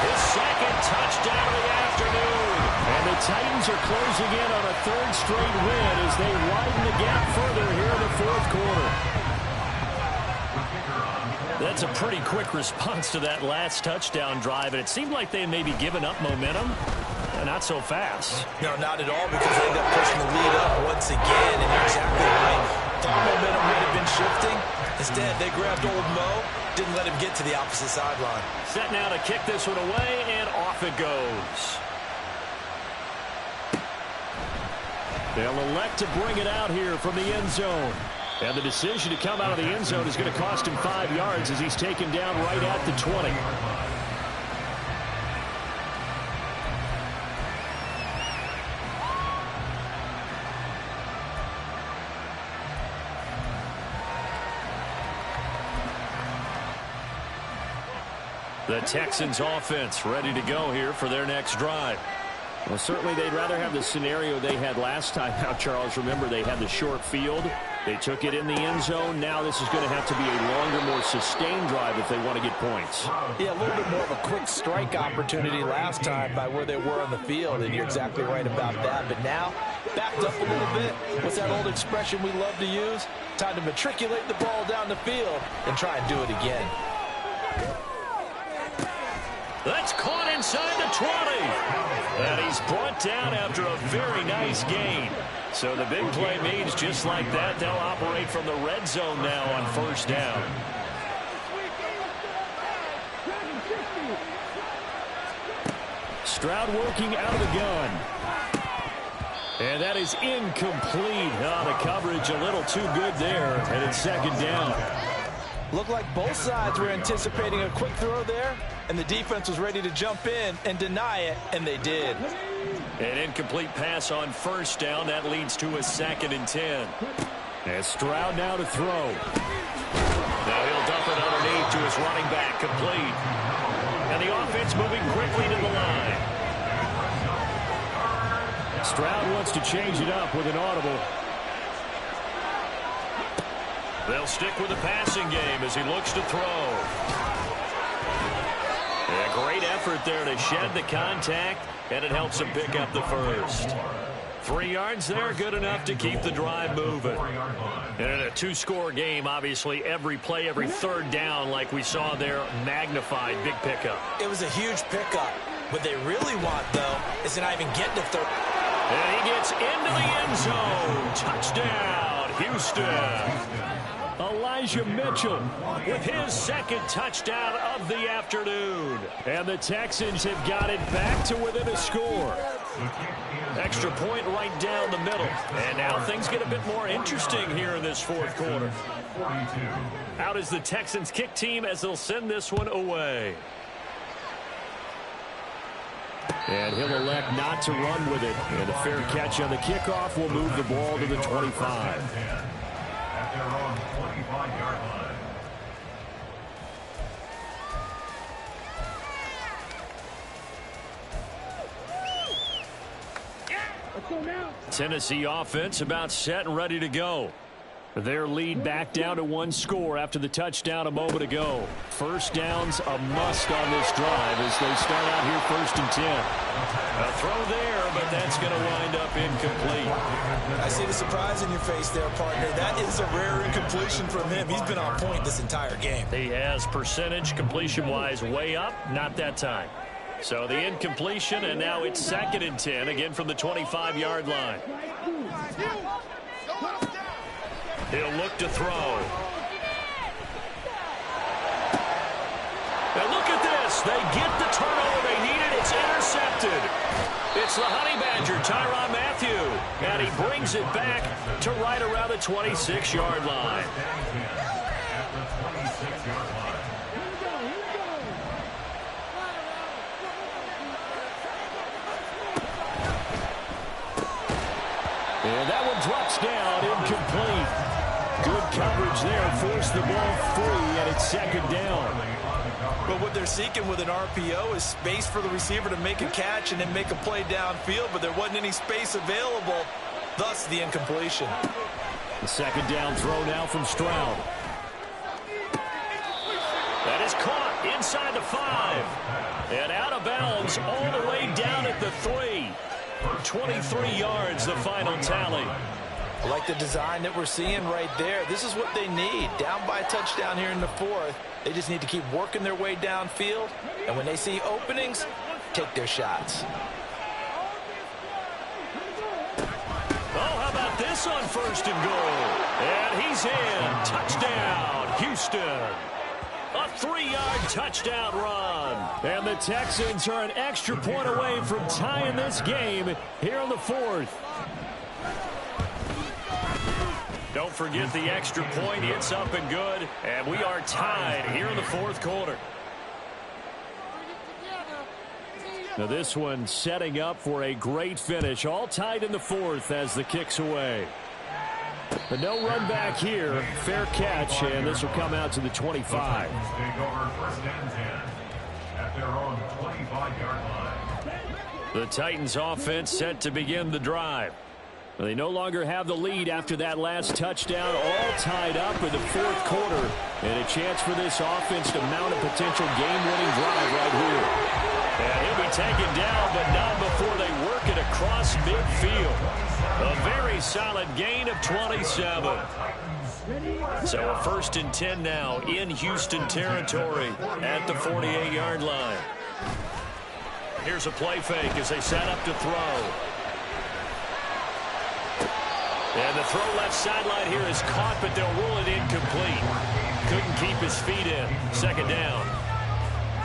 His 2nd touchdown of the afternoon. And the Titans are closing in on a 3rd straight win as they widen the gap further here in the 4th quarter. That's a pretty quick response to that last touchdown drive, and it seemed like they may be giving up momentum. Not so fast. No, not at all, because they end up pushing the lead up once again, and you're exactly right. Thought momentum might have been shifting. Instead, they grabbed old Mo, didn't let him get to the opposite sideline. Set now to kick this one away, and off it goes. They'll elect to bring it out here from the end zone. And the decision to come out of the end zone is going to cost him 5 yards as he's taken down right at the 20. The Texans offense ready to go here for their next drive. Well, certainly they'd rather have the scenario they had last time out, Charles. Remember, they had the short field. They took it in the end zone. Now this is going to have to be a longer, more sustained drive if they want to get points. Yeah, a little bit more of a quick strike opportunity last time by where they were on the field, and you're exactly right about that. But now, backed up a little bit. What's that old expression we love to use? Time to matriculate the ball down the field and try and do it again. That's caught inside the 20. And he's brought down after a very nice gain. So the big play means just like that, they'll operate from the red zone now on 1st down. Stroud working out of the gun. And that is incomplete. The coverage a little too good there. And it's 2nd down. Looked like both sides were anticipating a quick throw there, and the defense was ready to jump in and deny it, and they did. An incomplete pass on first down. That leads to a 2nd and 10. And Stroud now to throw. Now he'll dump it underneath to his running back, complete. And the offense moving quickly to the line. Stroud wants to change it up with an audible. They'll stick with the passing game as he looks to throw. A great effort there to shed the contact, and it helps him pick up the first. 3 yards there, good enough to keep the drive moving. And in a 2-score game, obviously every play, every third down, like we saw there, magnified. Big pickup. It was a huge pickup. What they really want, though, is to not even get to third. And he gets into the end zone. Touchdown, Houston. Elijah Mitchell with his 2nd touchdown of the afternoon. And the Texans have got it back to within a score. Extra point right down the middle. And now things get a bit more interesting here in this 4th quarter. Out is the Texans kick team as they'll send this one away. And he'll elect not to run with it. And a fair catch on the kickoff will move the ball to the 25. At their own 25-yard line. Tennessee offense about set and ready to go. Their lead back down to 1 score after the touchdown a moment ago. First down's a must on this drive as they start out here 1st and 10. A throw there, but that's going to wind up incomplete. I see the surprise in your face there, partner. That is a rare incompletion from him. He's been on point this entire game. He has percentage completion-wise way up, not that time. So the incompletion, and now it's 2nd and 10, again from the 25-yard line. He'll look to throw. Now look at this. They get the turnover they needed. It's intercepted. It's the Honey Badger, Tyrann Mathieu. And he brings it back to right around the 26-yard line. And that one drops down, incomplete. Good coverage there, forced the ball free, and it's 2nd down. But what they're seeking with an RPO is space for the receiver to make a catch and then make a play downfield, but there wasn't any space available, thus the incompletion. The 2nd down throw now from Stroud. That is caught inside the 5. And out of bounds all the way down at the 3. 23 yards, the final tally. I like the design that we're seeing right there. This is what they need. Down by a touchdown here in the 4th. They just need to keep working their way downfield. And when they see openings, take their shots. Oh, how about this on 1st and goal? And he's in. Touchdown, Houston. A 3-yard touchdown run. And the Texans are an extra point away from tying this game here in the 4th. Don't forget the extra point. It's up and good. And we are tied here in the 4th quarter. Now this one setting up for a great finish. All tied in the 4th as the kick's away. But no run back here. Fair catch, and this will come out to the 25. Take over 1st and 10 at their own 25-yard line. The Titans offense set to begin the drive. They no longer have the lead after that last touchdown. All tied up in the 4th quarter. And a chance for this offense to mount a potential game-winning drive right here. And he'll be taken down, but not before they work it across midfield. A very solid gain of 27. So a 1st and 10 now in Houston territory at the 48-yard line. Here's a play fake as they set up to throw. And the throw left sideline here is caught, but they'll rule it incomplete. Couldn't keep his feet in. 2nd down.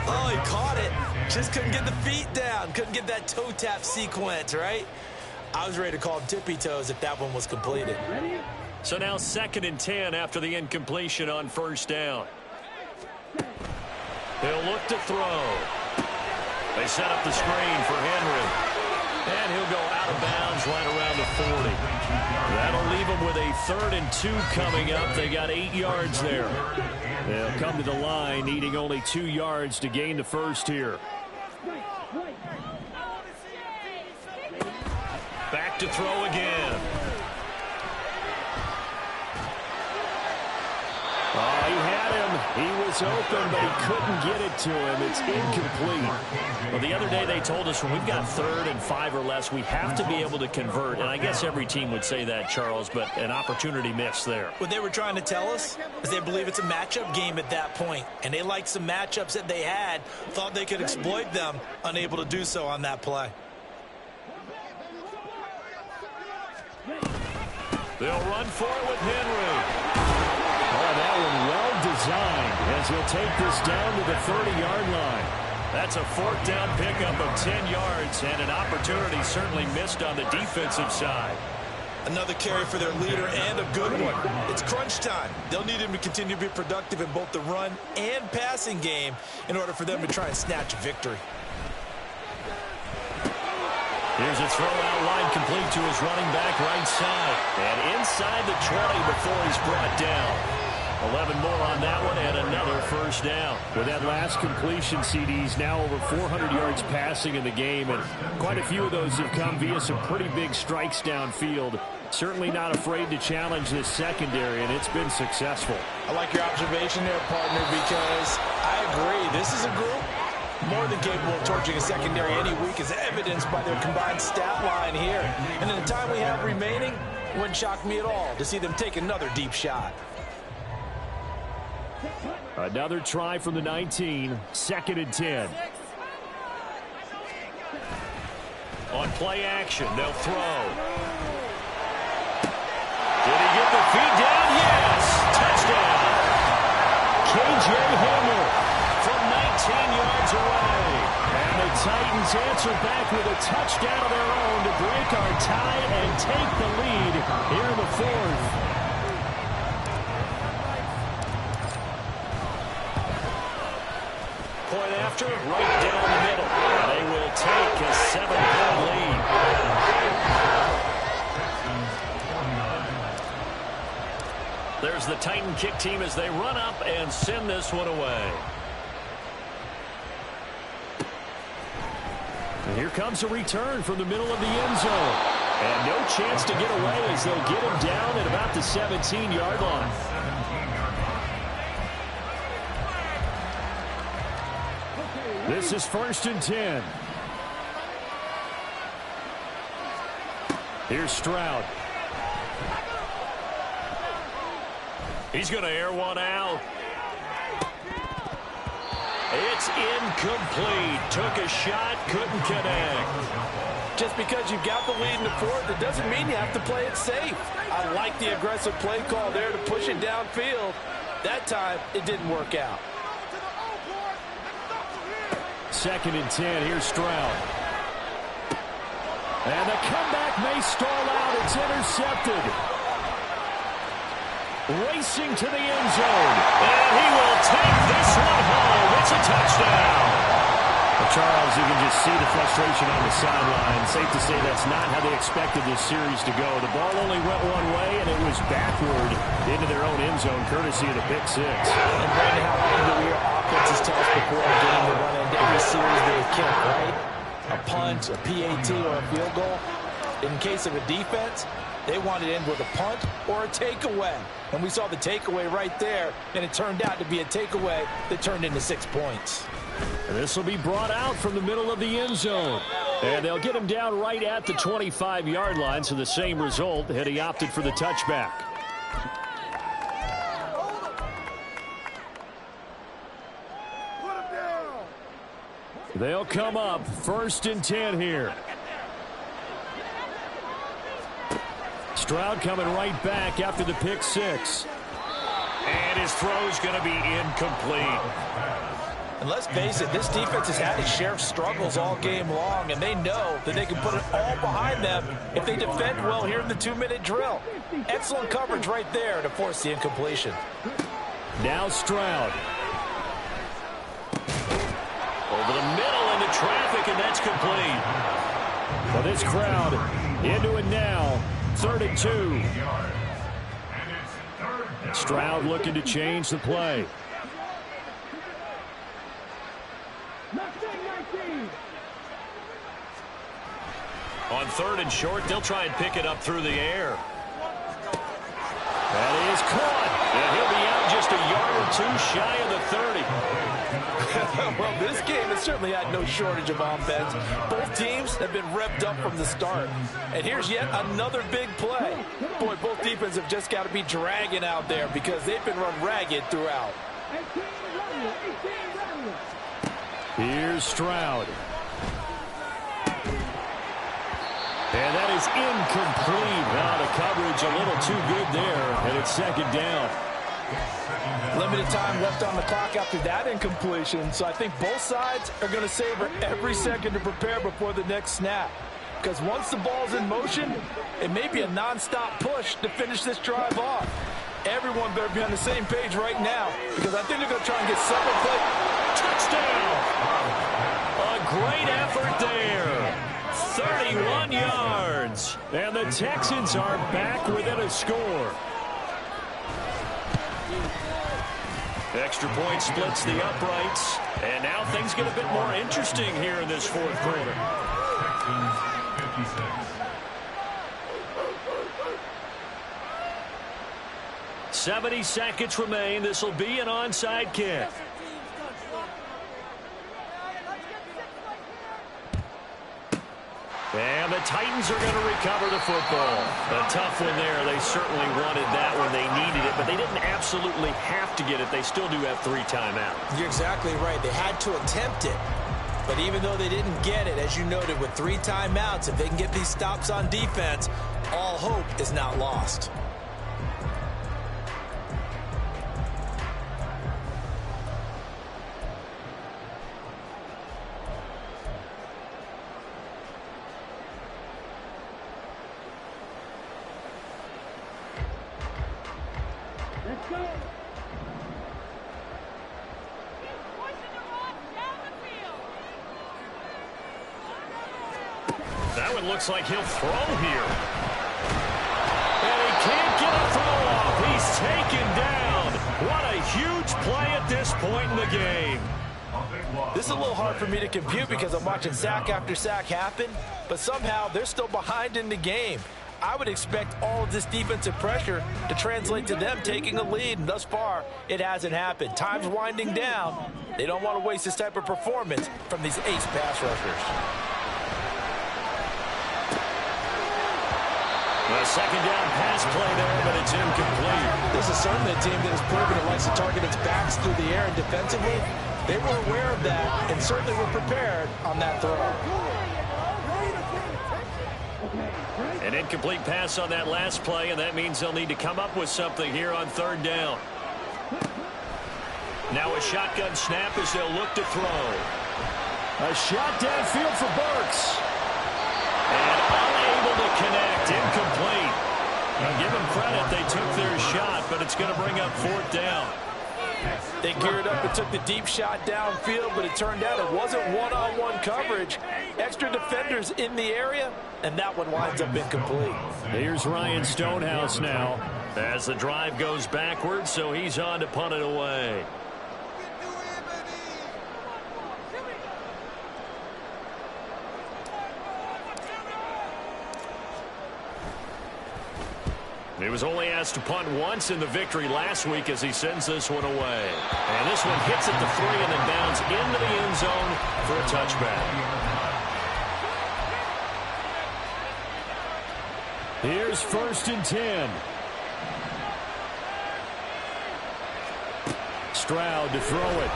Oh, he caught it. Just couldn't get the feet down. Couldn't get that toe tap sequence, right? I was ready to call him tippy toes if that one was completed. So now 2nd and 10 after the incompletion on 1st down. He'll look to throw. They set up the screen for Henry. And he'll go out of bounds right around the 40. That'll leave them with a 3rd and 2 coming up. They got 8 yards there. They'll come to the line, needing only 2 yards to gain the first here. Back to throw again. Oh, he had him. He was open, but he couldn't get it to him. It's incomplete. Well, the other day they told us when we've got 3rd and 5 or less, we have to be able to convert. And I guess every team would say that, Charles, but an opportunity missed there. What they were trying to tell us is they believe it's a matchup game at that point. And they liked some matchups that they had, thought they could exploit them, unable to do so on that play. They'll run for it with Henry. Oh, that one well designed as he'll take this down to the 30-yard line. That's a 4th down pickup of 10 yards and an opportunity certainly missed on the defensive side. Another carry for their leader and a good one. It's crunch time. They'll need him to continue to be productive in both the run and passing game in order for them to try and snatch a victory. Here's a throw out line complete to his running back right side. And inside the 20 before he's brought down. 11 more on that one and another first down. With that last completion, CD's now over 400 yards passing in the game. And quite a few of those have come via some pretty big strikes downfield. Certainly not afraid to challenge this secondary, and it's been successful. I like your observation there, partner, because I agree. This is a group more than capable of torching a secondary any week, as evidenced by their combined stat line here. And in the time we have remaining, it wouldn't shock me at all to see them take another deep shot. Another try from the 19, 2nd and 10. On play action, they'll throw. Did he get the feet down? Yes! Touchdown! K.J. Hamler from 19 yards away. And the Titans answer back with a touchdown of their own to break our tie and take the lead here in the 4th. Point after, right down the middle. They will take a 7-point lead. There's the Titan kick team as they run up and send this one away. And here comes a return from the middle of the end zone. And no chance to get away as they'll get him down at about the 17-yard line. This is 1st and 10. Here's Stroud. He's going to air one out. It's incomplete. Took a shot, couldn't connect. Just because you've got the lead in the 4th, it doesn't mean you have to play it safe. I like the aggressive play call there to push it downfield. That time, it didn't work out. 2nd and 10. Here's Stroud. And the comeback may stall out. It's intercepted. Racing to the end zone. And he will take this one home. It's a touchdown. Well, Charles, you can just see the frustration on the sideline. Safe to say that's not how they expected this series to go. The ball only went one way, and it was backward into their own end zone, courtesy of the pick 6. And Brandon, how often do we hear offenses tell us before a game to run into every series that a kick, right? A punt, a PAT, or a field goal. In case of a defense, they want it in with a punt or a takeaway. And we saw the takeaway right there, and it turned out to be a takeaway that turned into 6 points. And this will be brought out from the middle of the end zone. And they'll get him down right at the 25-yard line, so the same result had he opted for the touchback. They'll come up 1st and 10 here. Stroud coming right back after the pick 6. And his throw's going to be incomplete. And let's face it, this defense has had its share of struggles all game long, and they know that they can put it all behind them if they defend well here in the 2-minute drill. Excellent coverage right there to force the incompletion. Now Stroud. Over the middle into traffic, and that's complete. Well, this crowd into it now. 3rd and 2. Stroud looking to change the play. On 3rd and short, they'll try and pick it up through the air. That is caught. And he'll be out just a yard or two shy of the 30. Well, this game has certainly had no shortage of offense. Both teams have been revved up from the start. And here's yet another big play. Boy, both defenses have just got to be dragging out there because they've been run ragged throughout. Here's Stroud. And that is incomplete. Now the coverage a little too good there, and it's 2nd down. Limited time left on the clock after that incompletion, so I think both sides are going to savor every second to prepare before the next snap. Because once the ball's in motion, it may be a nonstop push to finish this drive off. Everyone better be on the same page right now, because I think they're going to try and get several plays. Touchdown! A great effort there. 31 yards. And the Texans are back within a score. Extra point splits the uprights. And now things get a bit more interesting here in this 4th quarter. Texans 56. "70 seconds remain. This will be an onside kick. And the Titans are going to recover the football. A tough one there. They certainly wanted that when they needed it, but they didn't absolutely have to get it. They still do have 3 timeouts. You're exactly right. They had to attempt it. But even though they didn't get it, as you noted, with 3 timeouts, if they can get these stops on defense, all hope is not lost. Let's go. That one looks like he'll throw here. And he can't get a throw off. He's taken down. What a huge play at this point in the game. This is a little hard for me to compute because I'm watching sack after sack happen, but somehow they're still behind in the game. I would expect all of this defensive pressure to translate to them taking a lead, and thus far, it hasn't happened. Time's winding down. They don't want to waste this type of performance from these ace pass rushers. A 2nd down pass play there, but it's incomplete. This is certainly a team that has proven it likes to target its backs through the air and defensively. They were aware of that and certainly were prepared on that throw. An incomplete pass on that last play, and that means they'll need to come up with something here on 3rd down. Now a shotgun snap as they'll look to throw. A shot downfield for Burks. And unable to connect, incomplete. Now give them credit, they took their shot, but it's going to bring up 4th down. They geared up and took the deep shot downfield, but it turned out it wasn't one-on-one coverage. Extra defenders in the area, and that one winds up incomplete. Here's Ryan Stonehouse now. As the drive goes backwards, so he's on to punt it away. He was only asked to punt once in the victory last week as he sends this one away. And this one hits at the 3 and then bounds into the end zone for a touchback. Here's 1st and 10. Stroud to throw it.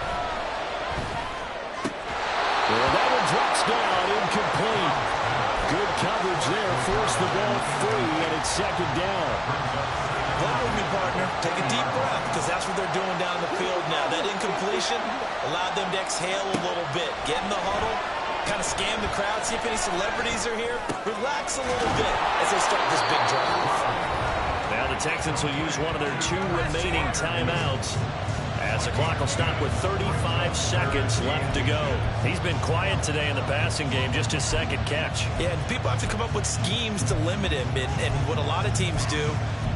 Well, that one drops down, incomplete. Good coverage there, forced the ball free, and it's 2nd down. Play with me, partner. Take a deep breath, because that's what they're doing down the field now. That incompletion allowed them to exhale a little bit. Get in the huddle, kind of scan the crowd, see if any celebrities are here. Relax a little bit as they start this big drive. Now the Texans will use one of their 2 remaining timeouts as As the clock will stop with 35 seconds left to go. He's been quiet today in the passing game, just his second catch. Yeah, and people have to come up with schemes to limit him. And what a lot of teams do,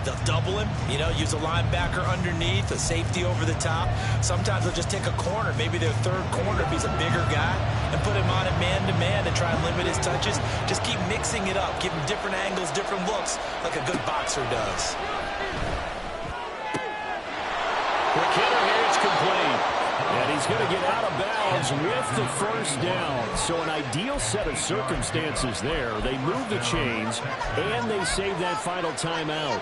they'll double him, use a linebacker underneath, a safety over the top. Sometimes they'll just take a corner, maybe their third corner if he's a bigger guy, and put him on it man-to-man and try and limit his touches. Just keep mixing it up, give him different angles, different looks, like a good boxer does. Quick hitter here, it's complete. And he's going to get out of bounds with the first down. So an ideal set of circumstances there. They move the chains, and they save that final timeout.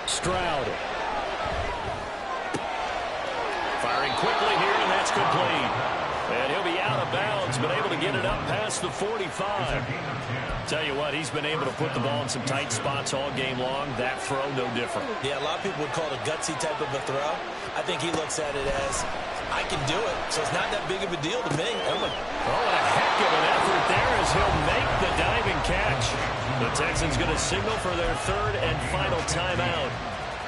Stroud. Firing quickly here, and that's complete. And he'll be out of bounds, but able to get it up past the 45. Tell you what, he's been able to put the ball in some tight spots all game long. That throw, no different. Yeah, a lot of people would call it a gutsy type of a throw. I think he looks at it as, I can do it, so it's not that big of a deal to me. Oh, and a heck of an effort there as he'll make the diving catch. The Texans going to signal for their third and final timeout,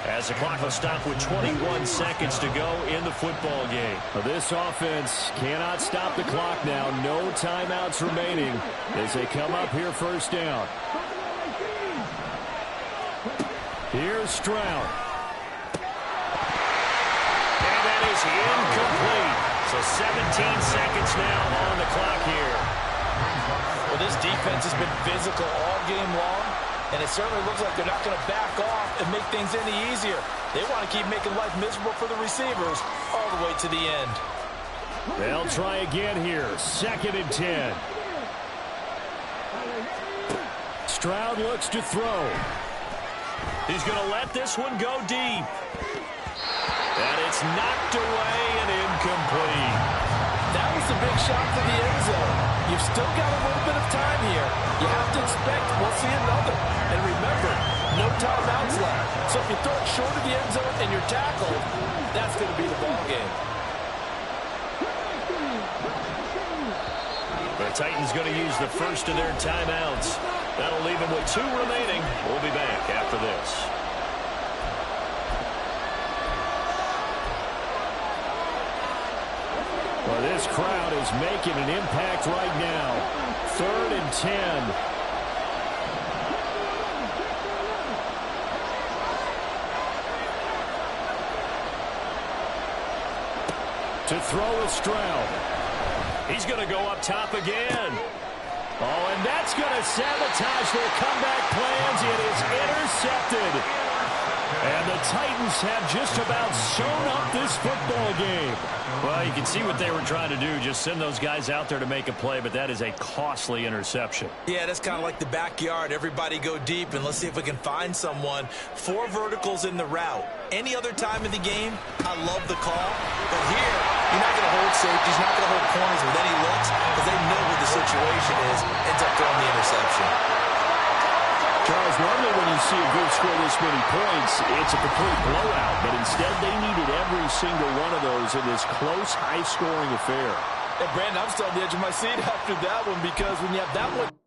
as the clock will stop with 21 seconds to go in the football game. This offense cannot stop the clock now. No timeouts remaining as they come up here first down. Here's Stroud. And that is incomplete. So 17 seconds now on the clock here. Well, this defense has been physical all game long. And it certainly looks like they're not going to back off and make things any easier. They want to keep making life miserable for the receivers all the way to the end. They'll try again here. 2nd and 10. Stroud looks to throw. He's going to let this one go deep. And it's knocked away and incomplete. That was a big shot to the end zone. You've still got a little bit of time here. You have to expect we'll see another. And remember, no timeouts left. So if you throw it short of the end zone and you're tackled, that's going to be the ball game. The Titans going to use the first of their timeouts. That'll leave them with 2 remaining. We'll be back after this. Well, this crowd is making an impact right now. 3rd and 10. To throw is Stroud. He's going to go up top again. Oh, and that's going to sabotage their comeback plans. It is intercepted. And the Titans have just about sewn up this football game. Well, you can see what they were trying to do, just send those guys out there to make a play, but that is a costly interception. Yeah, that's kind of like the backyard. Everybody go deep, and let's see if we can find someone. 4 verticals in the route. Any other time in the game, I love the call. But here, you're not going to hold safeties, not going to hold corners with any looks, because they know what the situation is, ends up throwing the interception. Charles, normally when you see a group score this many points, it's a complete blowout. But instead, they needed every single one of those in this close, high-scoring affair. And, Brandon, I'm still on the edge of my seat after that one because when you have that one...